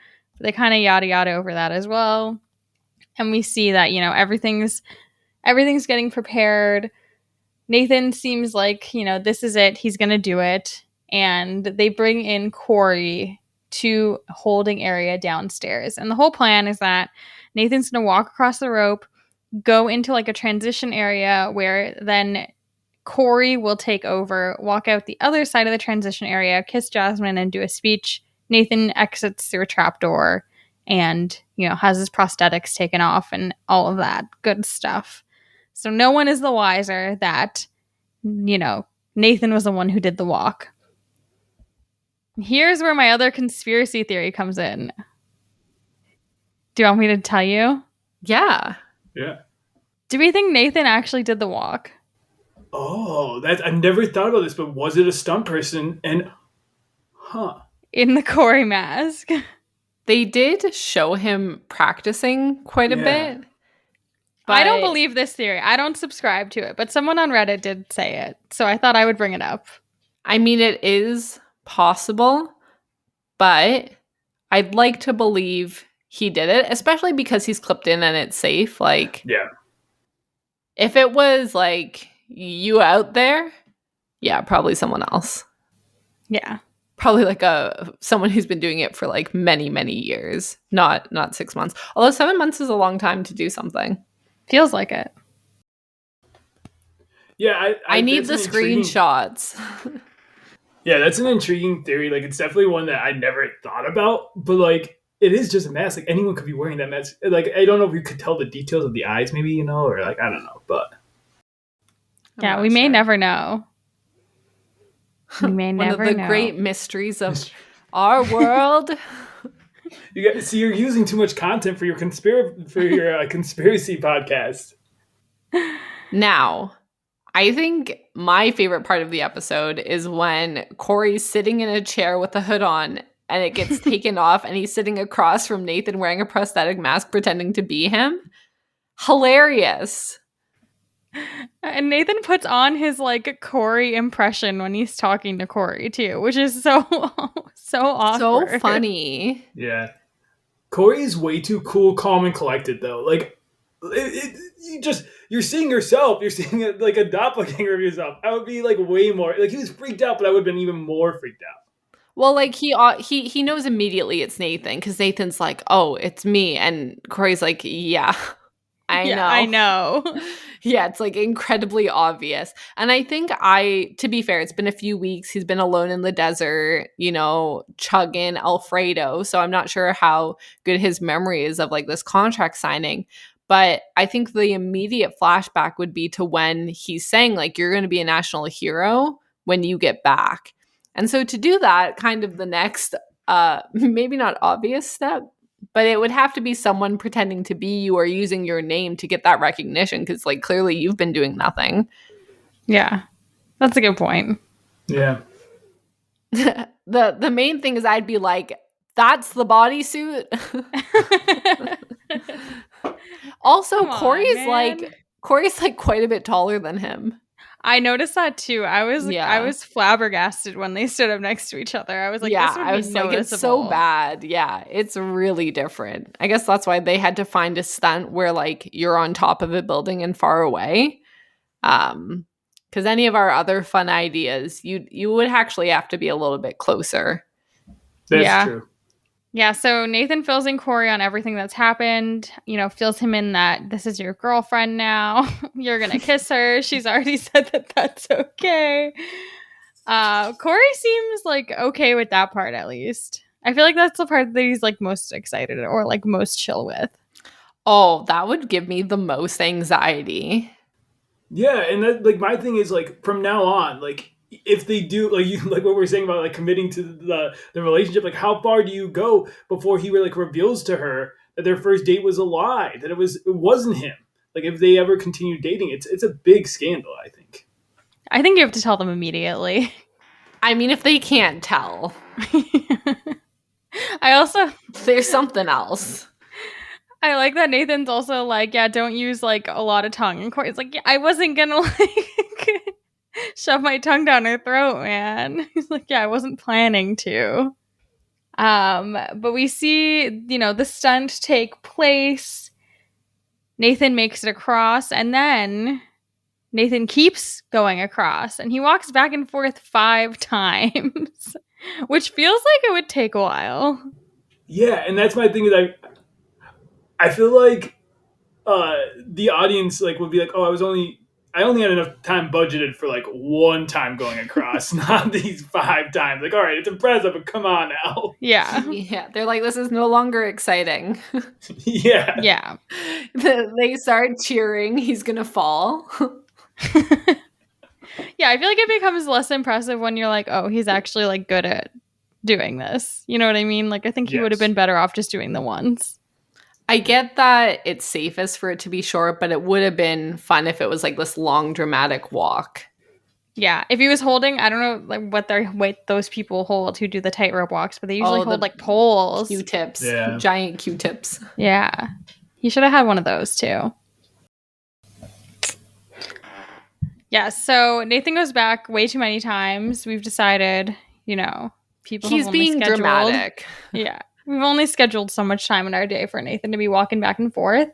They kind of yada yada over that as well. And we see that, you know, everything's getting prepared. Nathan seems like, you know, this is it. He's going to do it. And they bring in Corey to a holding area downstairs. And the whole plan is that Nathan's going to walk across the rope, go into like a transition area where then Corey will take over, walk out the other side of the transition area, kiss Jasmine, and do a speech. Nathan exits through a trapdoor and, you know, has his prosthetics taken off and all of that good stuff. So no one is the wiser that, you know, Nathan was the one who did the walk. Here's where my other conspiracy theory comes in. Do you want me to tell you? Yeah. Yeah. Do we think Nathan actually did the walk? Oh, that I've never thought about this, but was it a stunt person? And In the Corey mask. They did show him practicing quite a Yeah. bit. I don't but- believe this theory. I don't subscribe to it, but someone on Reddit did say it. So I thought I would bring it up. I mean, it is possible, but I'd like to believe he did it, especially because he's clipped in and it's safe. Like, Yeah. if it was like you out there, yeah, probably someone else. Yeah. Probably like someone who's been doing it for like many, many years, not 6 months. Although 7 months is a long time to do something. Feels like it. Yeah, I need the that's an intriguing- screenshots. Yeah, that's an intriguing theory. Like, it's definitely one that I never thought about. But like, it is just a mask. Like, anyone could be wearing that mask. Like, I don't know if you could tell the details of the eyes, maybe, you know, or like, I don't know. But Yeah, I'm we not may sure. never know. We may One never of the know. great mysteries of our world. you're using too much content for your conspiracy podcast. Now, I think my favorite part of the episode is when Corey's sitting in a chair with a hood on and it gets taken off and he's sitting across from Nathan wearing a prosthetic mask pretending to be him. Hilarious. And Nathan puts on his like Corey impression when he's talking to Corey too, which is so awkward. So funny. Yeah. Corey is way too cool, calm, and collected, though. Like, you're seeing yourself. You're seeing like a doppelganger of yourself. I would be like way more. Like, he was freaked out, but I would have been even more freaked out. Well, like he knows immediately it's Nathan because Nathan's like, "Oh, it's me," and Corey's like, "Yeah, I know." Yeah, it's like incredibly obvious. And I think to be fair, it's been a few weeks. He's been alone in the desert, you know, chugging Alfredo. So I'm not sure how good his memory is of like this contract signing. But I think the immediate flashback would be to when he's saying like, you're going to be a national hero when you get back. And so to do that, kind of the next, maybe not obvious step, but it would have to be someone pretending to be you or using your name to get that recognition because, like, clearly you've been doing nothing. Yeah, that's a good point. Yeah. The main thing is I'd be like, that's the bodysuit. Also, Come on, Corey's man. like quite a bit taller than him. I noticed that too. I was Yeah. flabbergasted when they stood up next to each other. I was like, yeah, this would be I was like, it's so noticeable. bad. Yeah, it's really different. I guess that's why they had to find a stunt where like you're on top of a building and far away. Because any of our other fun ideas, you would actually have to be a little bit closer. That's Yeah. true. Yeah, so Nathan fills in Corey on everything that's happened, you know, fills him in that this is your girlfriend now. You're going to kiss her. She's already said that that's okay. Corey seems like okay with that part, at least. I feel like that's the part that he's like most excited or like most chill with. Oh, that would give me the most anxiety. Yeah, and that like my thing is like from now on, like if they do like you like what we are saying about like committing to the relationship, like how far do you go before he like reveals to her that their first date was a lie, that it wasn't him. Like if they ever continue dating, it's a big scandal, I think. I think you have to tell them immediately. I mean, if they can't tell, I also there's something else. I like that Nathan's also like, yeah, don't use like a lot of tongue. And Corey's like, yeah, I wasn't gonna like shove my tongue down her throat, man. He's like, yeah, I wasn't planning to. But we see, the stunt take place. Nathan makes it across, and then Nathan keeps going across, and he walks back and forth 5 times, which feels like it would take a while. Yeah, and that's my thing is I feel like the audience like would be like, oh, I only had enough time budgeted for like one time going across, not these 5 times. Like, all right, it's impressive, but come on now. Yeah. Yeah, they're like, this is no longer exciting. Yeah. Yeah. They start cheering. He's gonna fall. Yeah, I feel like it becomes less impressive when you're like, oh, he's actually like good at doing this. You know what I mean? Like, I think he would have Yes. been better off just doing the ones. I get that it's safest for it to be short, but it would have been fun if it was like this long, dramatic walk. Yeah, if he was holding, I don't know like what their weight those people hold who do the tightrope walks, but they usually hold like poles. Q-tips. Yeah. Giant Q-tips. Yeah. He should have had one of those too. Yeah, so Nathan goes back way too many times. We've decided, people He's have only being scheduled, dramatic. Yeah. We've only scheduled so much time in our day for Nathan to be walking back and forth.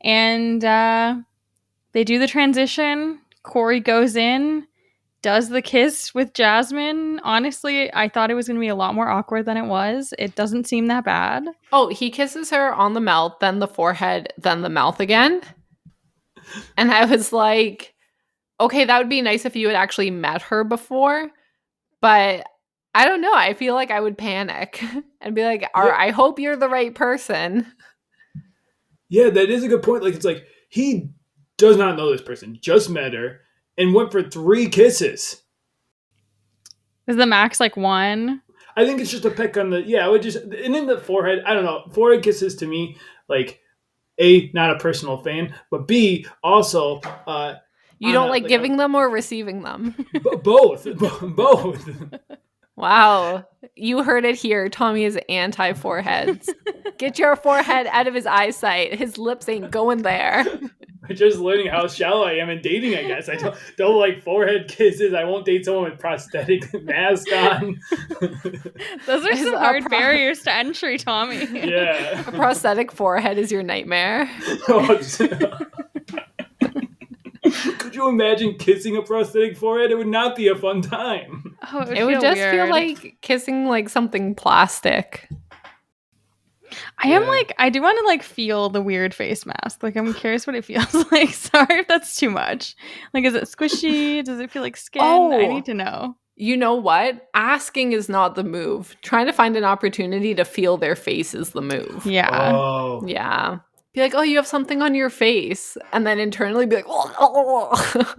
And they do the transition. Corey goes in, does the kiss with Jasmine. Honestly, I thought it was going to be a lot more awkward than it was. It doesn't seem that bad. Oh, he kisses her on the mouth, then the forehead, then the mouth again. And I was like, okay, that would be nice if you had actually met her before. But I don't know. I feel like I would panic and be like, I hope you're the right person. Yeah, that is a good point. Like, it's like he does not know this person, just met her, and went for 3 kisses. Is the max like 1? I think it's just a peck on the, I would just, and in the forehead, I don't know. Forehead kisses to me, like, A, not a personal fan, but B, also, you don't like giving them or receiving them? Both. Both. Wow. You heard it here. Tommy is anti-foreheads. Get your forehead out of his eyesight. His lips ain't going there. I'm just learning how shallow I am in dating, I guess. I don't like forehead kisses. I won't date someone with prosthetic mask on. Those are some hard barriers to entry, Tommy. Yeah. A prosthetic forehead is your nightmare. Could you imagine kissing a prosthetic forehead? It would not be a fun time. Oh, it would just feel like kissing like something plastic. I do want to like feel the weird face mask. Like I'm curious what it feels like. Sorry if that's too much. Like is it squishy? Does it feel like skin? I need to know. You know what? Asking is not the move. Trying to find an opportunity to feel their face is the move. Yeah. Oh. Yeah. Be like, oh, you have something on your face. And then internally be like, oh.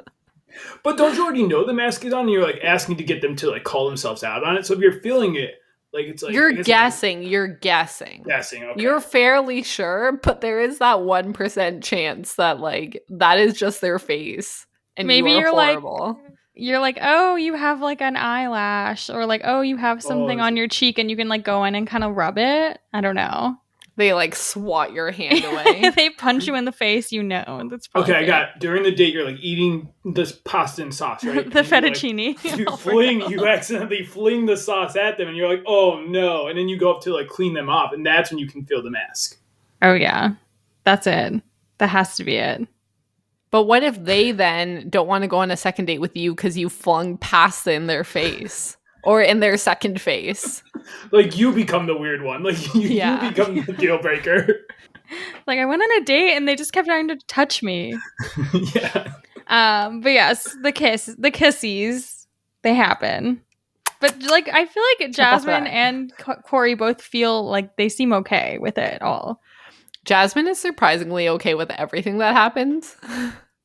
But don't you already know the mask is on and you're like asking to get them to like call themselves out on it? So if you're feeling it, like it's like you're guessing. Guessing, okay. You're fairly sure, but there is that 1% chance that like that is just their face. And maybe you're horrible. You're like, oh, you have like an eyelash, or like, oh, you have something on your cheek and you can like go in and kind of rub it. I don't know. They like swat your hand away. They punch you in the face, that's probably okay. I got during the date you're like eating this pasta and sauce, right? The fettuccine. You accidentally fling the sauce at them and you're like, oh no, and then you go up to like clean them off, and that's when you can feel the mask. Oh yeah, that's it. That has to be it. But what if they then don't want to go on a second date with you because you flung pasta in their face? Or in their second face. Like, you become the weird one. Like, you become the deal breaker. Like, I went on a date and they just kept trying to touch me. Yeah. But yes, the kissies, they happen. But, like, I feel like Jasmine and Corey both feel like they seem okay with it all. Jasmine is surprisingly okay with everything that happens.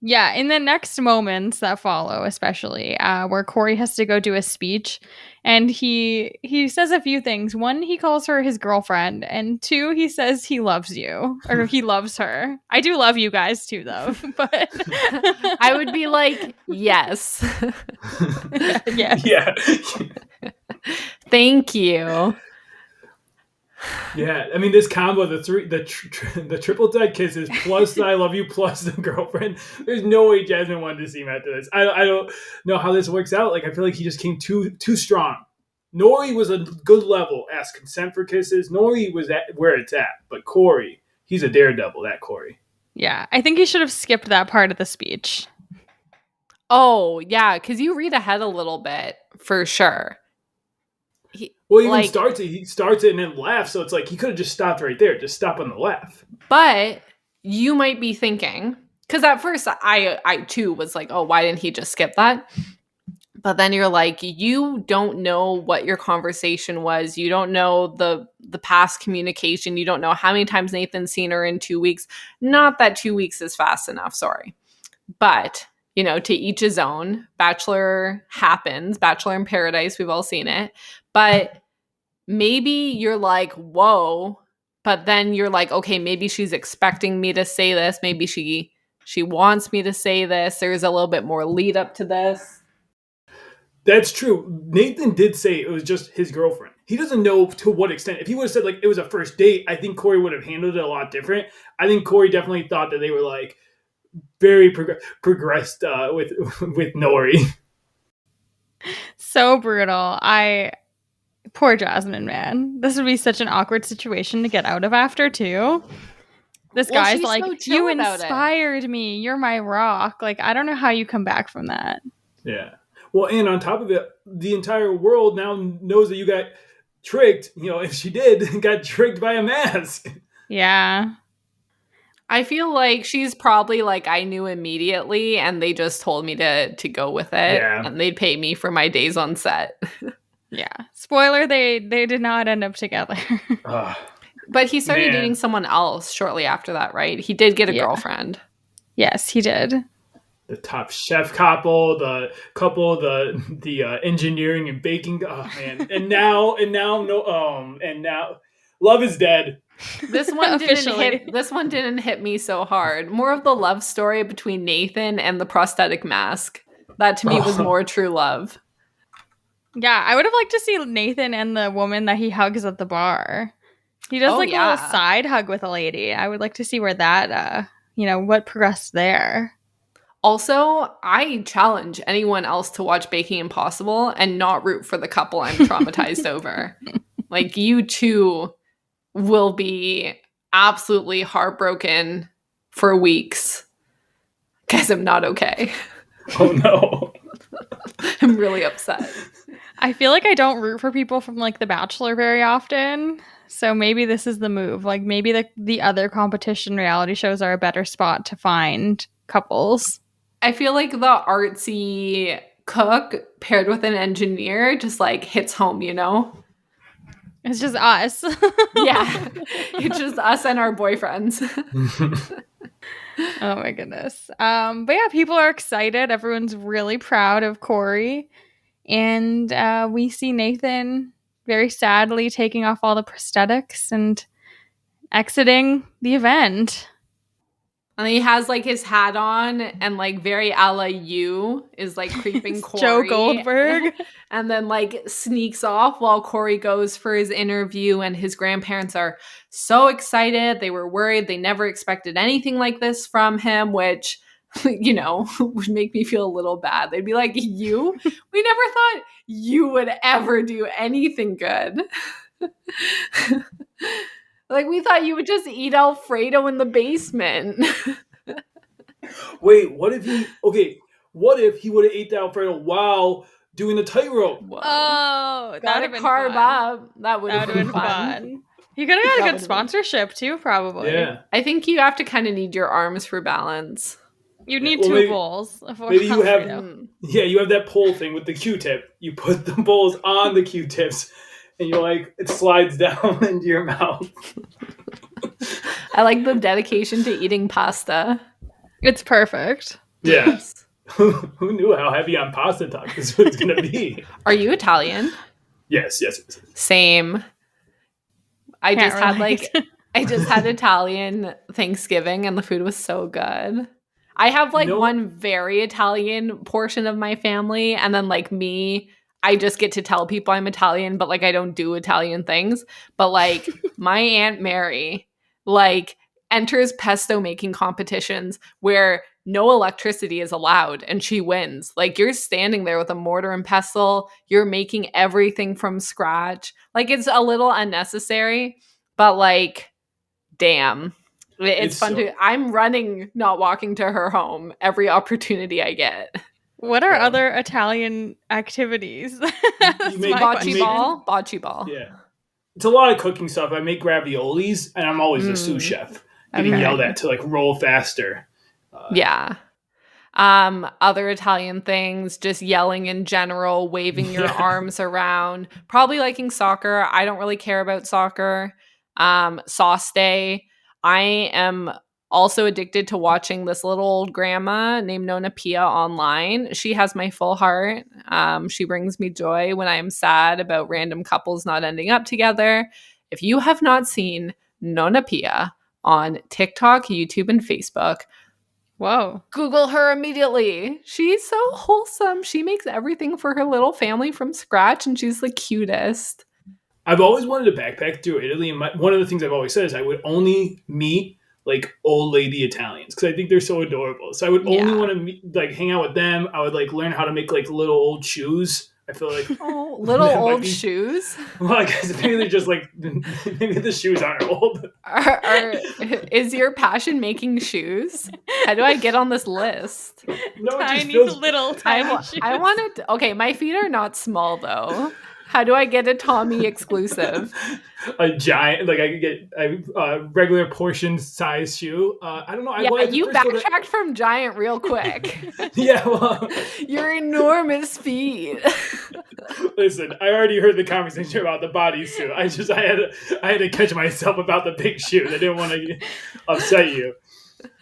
Yeah, in the next moments that follow, especially where Corey has to go do a speech, and he says a few things. One, he calls her his girlfriend, and two, he says he loves you or he loves her. I do love you guys too, though. But I would be like, yes, yeah. Yeah. thank you. Yeah, I mean this combo, the triple dead kisses plus the I love you plus the girlfriend. There's no way Jasmine wanted to see him after this. I don't know how this works out. Like I feel like he just came too strong. Nori was a good level, asked consent for kisses. Nori was at where it's at, but Corey, he's a daredevil. That Corey. Yeah, I think he should have skipped that part of the speech. Oh yeah, because you read ahead a little bit for sure. Well, he even starts it. He starts it and then laughs. So it's like he could have just stopped right there. Just stop on the laugh. But you might be thinking, because at first I too was like, oh, why didn't he just skip that? But then you're like, you don't know what your conversation was. You don't know the past communication. You don't know how many times Nathan's seen her in 2 weeks. Not that 2 weeks is fast enough, sorry. But, you know, to each his own. Bachelor happens. Bachelor in Paradise, we've all seen it. But maybe you're like, whoa. But then you're like, okay, maybe she's expecting me to say this. Maybe she wants me to say this. There's a little bit more lead up to this. That's true. Nathan did say it was just his girlfriend. He doesn't know to what extent. If he would have said like it was a first date, I think Corey would have handled it a lot different. I think Corey definitely thought that they were like very progressed with Nori. So brutal. Poor Jasmine, man. This would be such an awkward situation to get out of after too. This guy's she's like, so chill you about it. inspired me. You're my rock. Like, I don't know how you come back from that. Yeah. Well, and on top of it, the entire world now knows that you got tricked. You know, if she did, got tricked by a mask. Yeah. I feel like she's probably like, I knew immediately and they just told me to go with it. Yeah. And they'd pay me for my days on set. Yeah. Spoiler, they did not end up together. But he started Man. dating someone else shortly after that, right? He did get a girlfriend. Yes, he did. The Top Chef couple, the engineering and baking. Oh man! And now love is dead. This one didn't hit me so hard. More of the love story between Nathan and the prosthetic mask. That to me was more true love. Yeah, I would have liked to see Nathan and the woman that he hugs at the bar. He does a little side hug with a lady. I would like to see where that, what progressed there. Also, I challenge anyone else to watch Baking Impossible and not root for the couple I'm traumatized over. Like, you too will be absolutely heartbroken for weeks because I'm not okay. Oh no. I'm really upset. I feel like I don't root for people from like The Bachelor very often. So maybe this is the move. Like maybe the other competition reality shows are a better spot to find couples. I feel like the artsy cook paired with an engineer just like hits home, you know? It's just us. Yeah. It's just us and our boyfriends. Oh my goodness. But yeah, people are excited. Everyone's really proud of Corey. And we see Nathan very sadly taking off all the prosthetics and exiting the event. And he has like his hat on and like very a la you is like creeping Corey. Joe Goldberg. And then like sneaks off while Corey goes for his interview, and his grandparents are so excited. They were worried. They never expected anything like this from him, which, you know, would make me feel a little bad. They'd be like, you? We never thought you would ever do anything good. Like, we thought you would just eat Alfredo in the basement. Wait, what if he would have ate the Alfredo while doing the tightrope? Oh, that would Gotta have been carb fun. up. That would have been fun. You could have got a good sponsorship too, probably. Yeah. I think you have to kind of need your arms for balance. You need two bowls. Maybe you have that pole thing with the Q-tip. You put the bowls on the Q-tips, and you're like, it slides down into your mouth. I like the dedication to eating pasta. It's perfect. Yeah. Who knew how heavy on pasta talk this was going to be? Are you Italian? Yes. Same. I Can't just had relate. I just had Italian Thanksgiving and the food was so good. I have like one very Italian portion of my family, and then like me, I just get to tell people I'm Italian, but like I don't do Italian things. But like my Aunt Mary like enters pesto making competitions where no electricity is allowed and she wins. Like you're standing there with a mortar and pestle, you're making everything from scratch. Like it's a little unnecessary, but like damn. It's fun to I'm running, not walking to her home every opportunity I get. What are other Italian activities? That's make my Bocce question. ball. Yeah. It's a lot of cooking stuff. I make raviolis, and I'm always a sous chef, getting yelled at to like roll faster. Yeah. Other Italian things, just yelling in general, waving your arms around, probably liking soccer. I don't really care about soccer. Sauce day. I am also addicted to watching this little old grandma named Nonna Pia online. She has my full heart. She brings me joy when I am sad about random couples not ending up together. If you have not seen Nonna Pia on TikTok, YouTube, and Facebook, Whoa. Google her immediately. She's so wholesome. She makes everything for her little family from scratch, and she's the cutest. I've always wanted to backpack through Italy, and one of the things I've always said is I would only meet like old lady Italians because I think they're so adorable. So I would only want to meet, like hang out with them. I would like learn how to make like little old shoes. I feel like little old shoes. Well, I guess maybe they're just like maybe the shoes aren't old. Is your passion making shoes? How do I get on this list? No, Tiny little tiny shoes. I wanted. Okay, my feet are not small though. How do I get a Tommy exclusive? A giant, like I could get a regular portion size shoe. I don't know. You backtracked from giant real quick. Yeah, well, your enormous feet. Listen, I already heard the conversation about the bodysuit. I had to catch myself about the big shoes. I didn't want to upset you.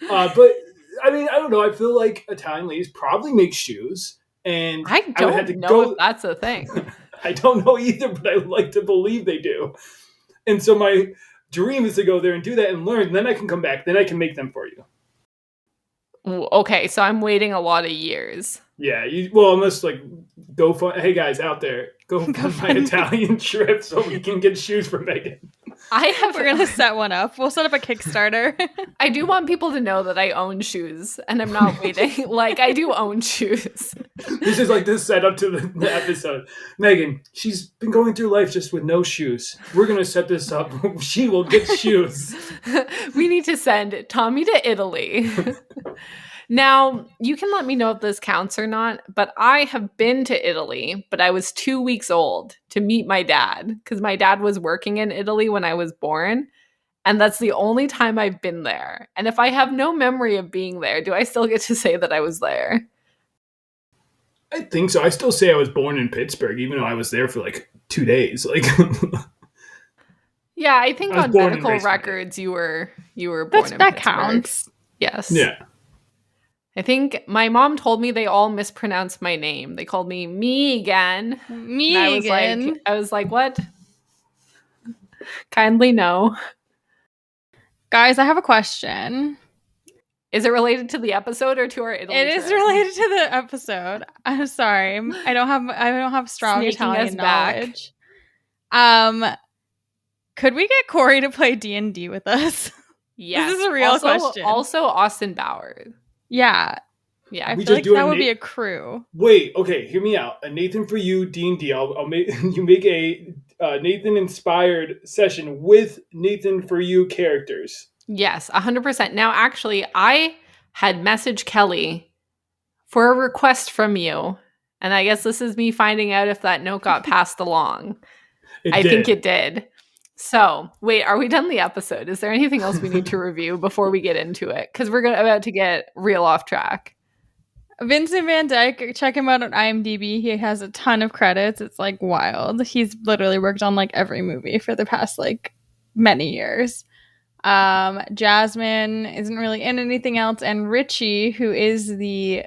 But I mean, I don't know. I feel like Italian ladies probably make shoes, and I don't know if that's a thing. I don't know either, but I like to believe they do. And so my dream is to go there and do that and learn. And then I can come back. Then I can make them for you. Okay, so I'm waiting a lot of years. Yeah, unless like go fund. Hey guys out there, go fund my Italian trip so we can get shoes for Meagan. We're gonna set one up. We'll set up a Kickstarter. I do want people to know that I own shoes, and I'm not waiting. Like I do own shoes. This is like the setup to the episode. Meagan, she's been going through life just with no shoes. We're gonna set this up. She will get shoes. We need to send Tommy to Italy. Now, you can let me know if this counts or not, but I have been to Italy, but I was 2 weeks old to meet my dad because my dad was working in Italy when I was born, and that's the only time I've been there. And if I have no memory of being there, do I still get to say that I was there? I think so. I still say I was born in Pittsburgh, even though I was there for like 2 days. Like, yeah, I think on medical records you were born in Pittsburgh. That counts. Yes. Yeah. I think my mom told me they all mispronounced my name. They called me Meagan. Meagan. I was like, what? Kindly no. Guys, I have a question. Is it related to the episode or to our Italy It trip? is related to the episode. I'm sorry. I don't have strong Sneaking Italian us back. knowledge. Could we get Corey to play D&D with us? Yes. This is a real question. Also Austin Bauer. Yeah. Yeah. I feel like that would be a crew. Wait, okay, hear me out. A Nathan for you D&D. I'll make you make a Nathan inspired session with Nathan for you characters. Yes, 100%. Now, actually, I had messaged Kelly for a request from you, and I guess this is me finding out if that note got passed along. I think it did. So, wait, are we done the episode? Is there anything else we need to review before we get into it? Because we're about to get real off track. Vincent Van Dyke, check him out on IMDb. He has a ton of credits. It's like wild. He's literally worked on like every movie for the past like many years. Jasmine isn't really in anything else, and Richie, who is the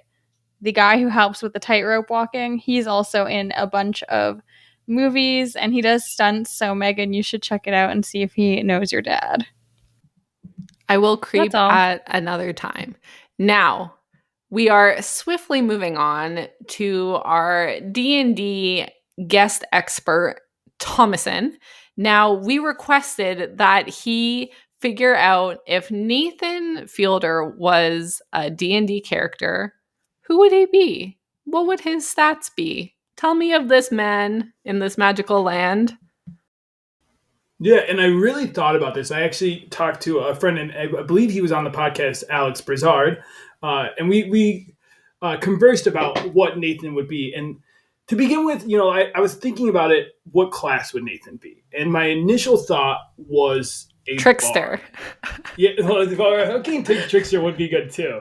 guy who helps with the tightrope walking, he's also in a bunch of movies and he does stunts. So Meagan, you should check it out and see if he knows your dad. I will creep That's all. at another time. Now, we are swiftly moving on to our D&D guest expert, Thomason. Now, we requested that he figure out if Nathan Fielder was a D&D character, who would he be? What would his stats be? Tell me of this man in this magical land. Yeah, and I really thought about this. I actually talked to a friend, and I believe he was on the podcast, Alex Brizard, and we conversed about what Nathan would be. And to begin with, I was thinking about it, what class would Nathan be? And my initial thought was a Trickster. bard. Yeah, okay, Trickster would be good too.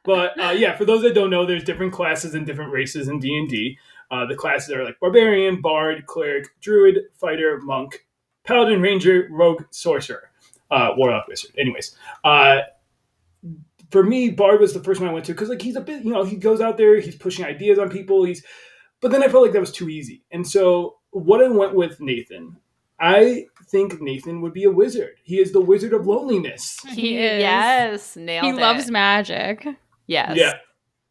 But yeah, for those that don't know, there's different classes and different races in D&D. The classes are like Barbarian, Bard, Cleric, Druid, Fighter, Monk, Paladin, Ranger, Rogue, Sorcerer, Warlock, Wizard. Anyways, for me, Bard was the first one I went to because he's a bit, he goes out there, he's pushing ideas on people. But then I felt like that was too easy, and so what I went with Nathan. I think Nathan would be a wizard. He is the Wizard of Loneliness. He is. Yes, nailed it. He loves magic. Yes. Yeah.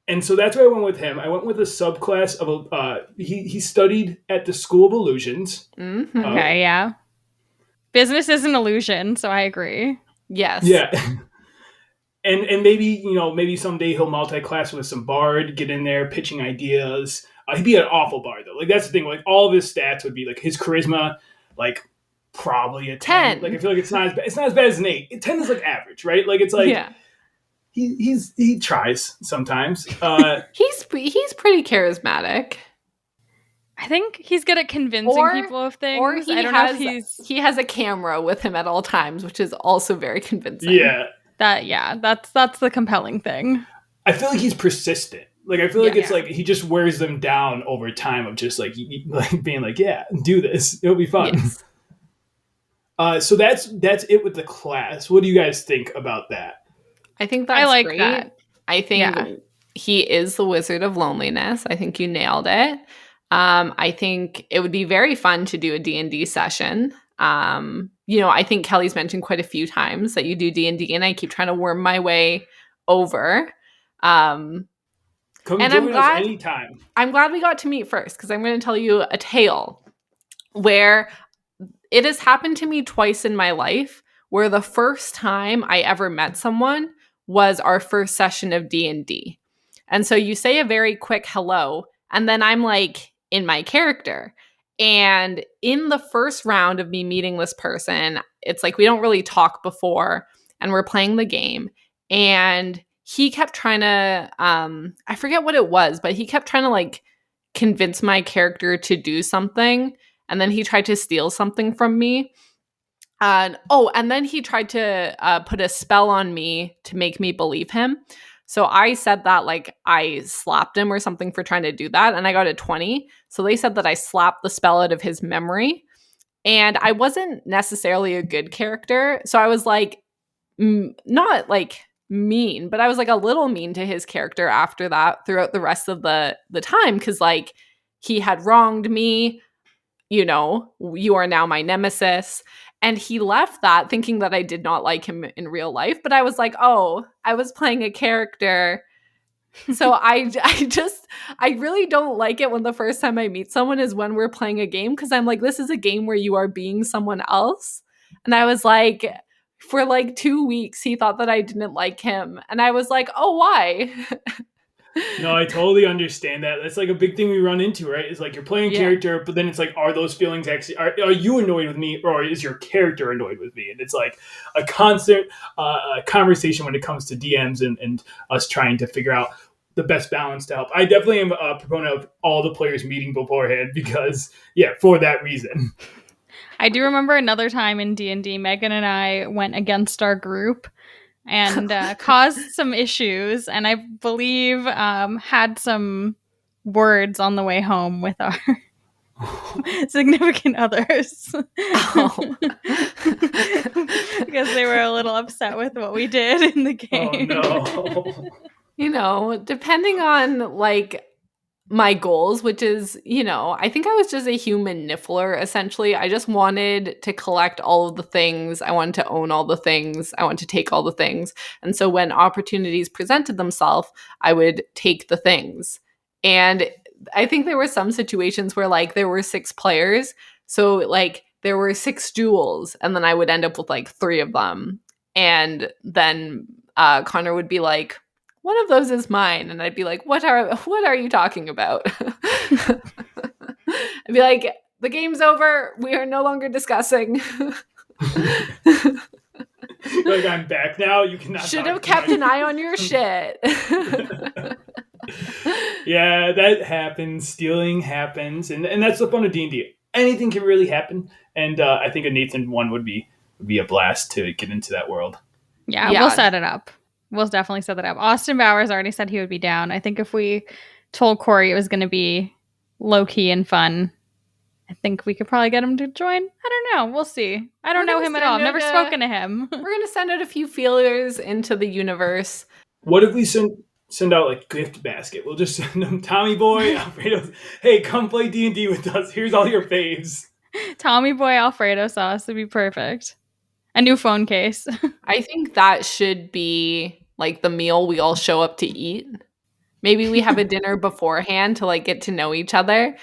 And so that's why I went with him. I went with a subclass of he studied at the School of Illusions. Mm-hmm. Okay, yeah. Business is an illusion, so I agree. Yes. Yeah. And maybe someday he'll multi-class with some bard, get in there pitching ideas. He'd be an awful bard though. That's the thing. All of his stats would be his charisma, probably a 10. I feel like it's not as bad as an 8. 10 is average, right? Yeah. He tries sometimes. He's pretty charismatic. I think he's good at convincing people of things. Or he has a camera with him at all times, which is also very convincing. Yeah. That's the compelling thing. I feel like he's persistent. I feel like it's he just wears them down over time of just being yeah, do this. It'll be fun. Yes. So that's it with the class. What do you guys think about that? I think that's I like great. that. I think he is the Wizard of Loneliness. I think you nailed it. I think it would be very fun to do a D&D session. I think Kelly's mentioned quite a few times that you do D&D, and I keep trying to worm my way over. Come join us anytime. I'm glad we got to meet first, because I'm going to tell you a tale where it has happened to me twice in my life, where the first time I ever met someone was our first session of D&D. And so you say a very quick hello, and then I'm in my character. And in the first round of me meeting this person, it's we don't really talk before, and we're playing the game. And he kept trying to, I forget what it was, but he kept trying to convince my character to do something. And then he tried to steal something from me. And then he tried to put a spell on me to make me believe him. So I said that I slapped him or something for trying to do that, and I got a 20. So they said that I slapped the spell out of his memory, and I wasn't necessarily a good character. So I was not mean, but I was a little mean to his character after that throughout the rest of the time, because he had wronged me. You are now my nemesis. And he left that thinking that I did not like him in real life. But I was I was playing a character. So I really don't like it when the first time I meet someone is when we're playing a game, because I'm this is a game where you are being someone else. And I was for 2 weeks, he thought that I didn't like him. And I was oh, why? No, I totally understand that. That's a big thing we run into, right? It's you're playing a character, but then it's are those feelings actually, are you annoyed with me, or is your character annoyed with me? And it's a constant conversation when it comes to DMs and us trying to figure out the best balance to help. I definitely am a proponent of all the players meeting beforehand because, for that reason. I do remember another time in D&D, Meagan and I went against our group and caused some issues, and I believe had some words on the way home with our significant others. Oh. Because they were a little upset with what we did in the game. Oh no. Depending on like my goals, which is, I think I was just a human niffler, essentially. I just wanted to collect all of the things. I wanted to own all the things. I wanted to take all the things. And so when opportunities presented themselves, I would take the things. And I think there were some situations where like there were 6 players. So like there were 6 jewels, and then I would end up with like 3 of them. And then Connor would be like, one of those is mine. And I'd be like, what are you talking about? I'd be like, the game's over. We are no longer discussing. Like, I'm back now. You cannot. Should have kept an eye on your shit. Yeah, that happens. Stealing happens. And that's the fun of D&D. Anything can really happen. And I think a Nathan one would be a blast to get into that world. Yeah, we'll set it up. We'll definitely set that up. Austin Bowers already said he would be down. I think if we told Corey it was going to be low-key and fun, I think we could probably get him to join. I don't know. We'll see. I don't know him at all. I've never spoken to him. We're going to send out a few feelers into the universe. What if we send out like gift basket? We'll just send them Tommy Boy, Alfredo. Hey, come play D&D with us. Here's all your faves. Tommy Boy Alfredo sauce would be perfect. A new phone case. I think that should be like the meal we all show up to eat. Maybe we have a dinner beforehand to like get to know each other.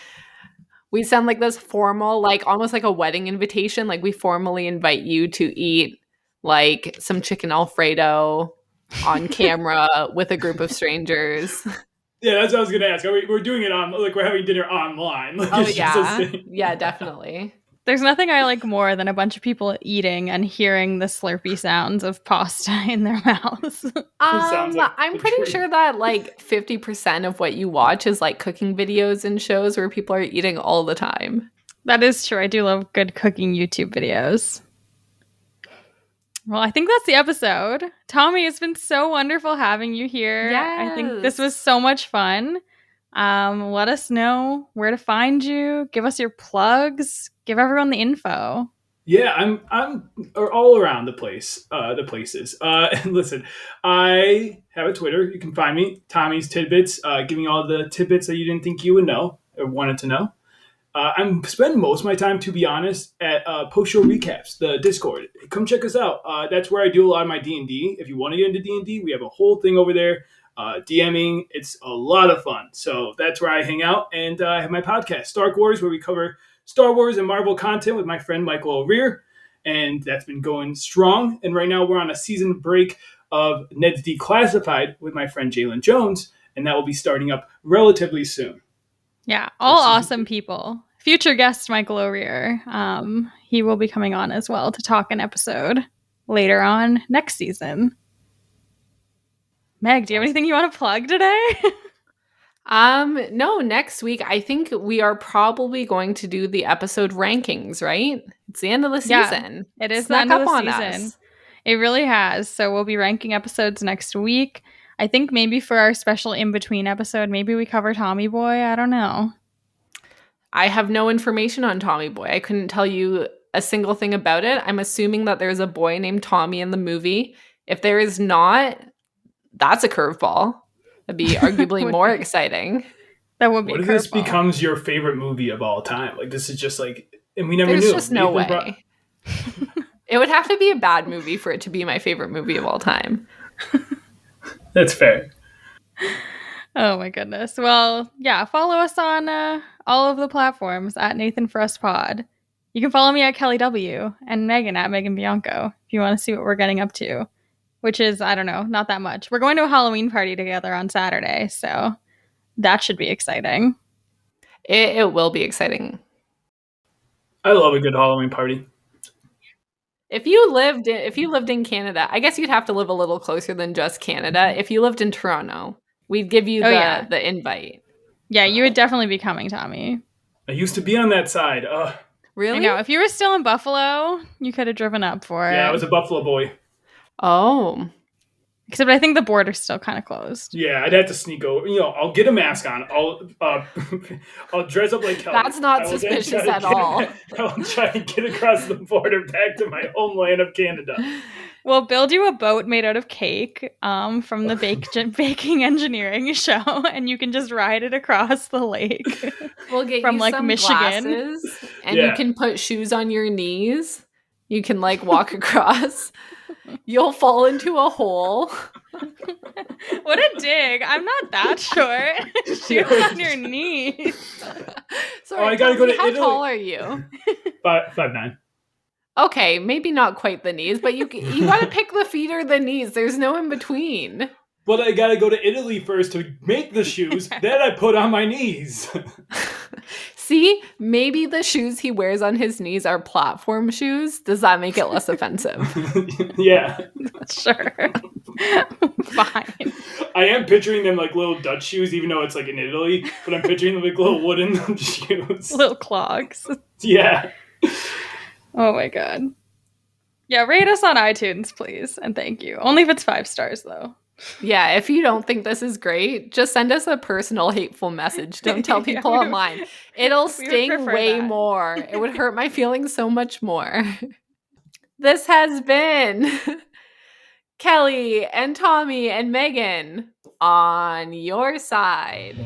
We send like this formal, like almost like a wedding invitation. Like we formally invite you to eat like some chicken Alfredo on camera with a group of strangers. Yeah, that's what I was going to ask. We're doing it on, like, we're having dinner online. Like, oh, yeah. Yeah, definitely. There's nothing I like more than a bunch of people eating and hearing the slurpy sounds of pasta in their mouths. I'm pretty sure that like 50% of what you watch is like cooking videos and shows where people are eating all the time. That is true. I do love good cooking YouTube videos. Well, I think that's the episode. Tommy, it's been so wonderful having you here. Yes. I think this was so much fun. Let us know where to find you. Give us your plugs. Give everyone the info. Yeah, I'm all around the places. And listen, I have a Twitter. You can find me, Tommy's Tidbits, giving all the tidbits that you didn't think you would know or wanted to know. I'm spending most of my time, to be honest, at post-show recaps, the Discord. Come check us out. That's where I do a lot of my D&D. If you want to get into D&D, we have a whole thing over there. DMing, it's a lot of fun. So that's where I hang out. And I have my podcast, Star Wars, where we cover Star Wars and Marvel content with my friend Michael O'Rear. And that's been going strong. And right now we're on a season break of Ned's Declassified with my friend Jalen Jones. And that will be starting up relatively soon. Yeah, all awesome people. Future guest Michael O'Rear. He will be coming on as well to talk an episode later on next season. Meg, do you have anything you want to plug today? No, next week I think we are probably going to do the episode rankings, right? It's the end of the season. It is the end of the season. It really has. So we'll be ranking episodes next week. I think maybe for our special in-between episode, maybe we cover Tommy Boy. I don't know. I have no information on Tommy Boy. I couldn't tell you a single thing about it. I'm assuming that there's a boy named Tommy in the movie. If there is not, that's a curveball. That'd be arguably more exciting. That would be what a if curveball. This becomes your favorite movie of all time? Like, this is just like, and we never knew. There's just no way. It would have to be a bad movie for it to be my favorite movie of all time. That's fair. Oh my goodness. Well, yeah, follow us on all of the platforms at Nathan Frost Pod. You can follow me at Kelly W and Megan at Meagan Bianco if you want to see what we're getting up to, which is, I don't know, not that much. We're going to a Halloween party together on Saturday, so that should be exciting. It will be exciting. I love a good Halloween party. If you lived in Canada, I guess you'd have to live a little closer than just Canada. If you lived in Toronto, we'd give you the invite. Yeah, you would definitely be coming, Tommy. I used to be on that side. Really? I know. If you were still in Buffalo, you could have driven up for it. Yeah, I was a Buffalo boy. Oh. Except I think the border's still kind of closed. Yeah, I'd have to sneak over. I'll get a mask on. I'll dress up like Kelly. That's not I will then suspicious try to at all. I'll try and get across the border back to my homeland of Canada. We'll build you a boat made out of cake from the baking engineering show, and you can just ride it across the lake. We'll get From, you like, some Michigan. glasses, and you Yeah. can put shoes on your knees. You can like walk across. You'll fall into a hole. What a dig. I'm not that short. Shoes on your knees. Sorry, I gotta tell go me, to how Italy. tall are you? 5'9". Okay, maybe not quite the knees, but you gotta pick the feet or the knees. There's no in between. But I gotta go to Italy first to make the shoes. Then I put on my knees. See, maybe the shoes he wears on his knees are platform shoes. Does that make it less offensive? Yeah. Sure. Fine. I am picturing them like little Dutch shoes, even though it's like in Italy. But I'm picturing them like little wooden shoes. Little clogs. Yeah. Oh my god. Yeah, rate us on iTunes, please. And thank you. Only if it's 5 stars, though. Yeah, if you don't think this is great, just send us a personal hateful message. Don't tell Yeah, people online. It'll sting prefer way that. more. It would hurt my feelings so much more. This has been Kelly and Tommy and Meagan on your side.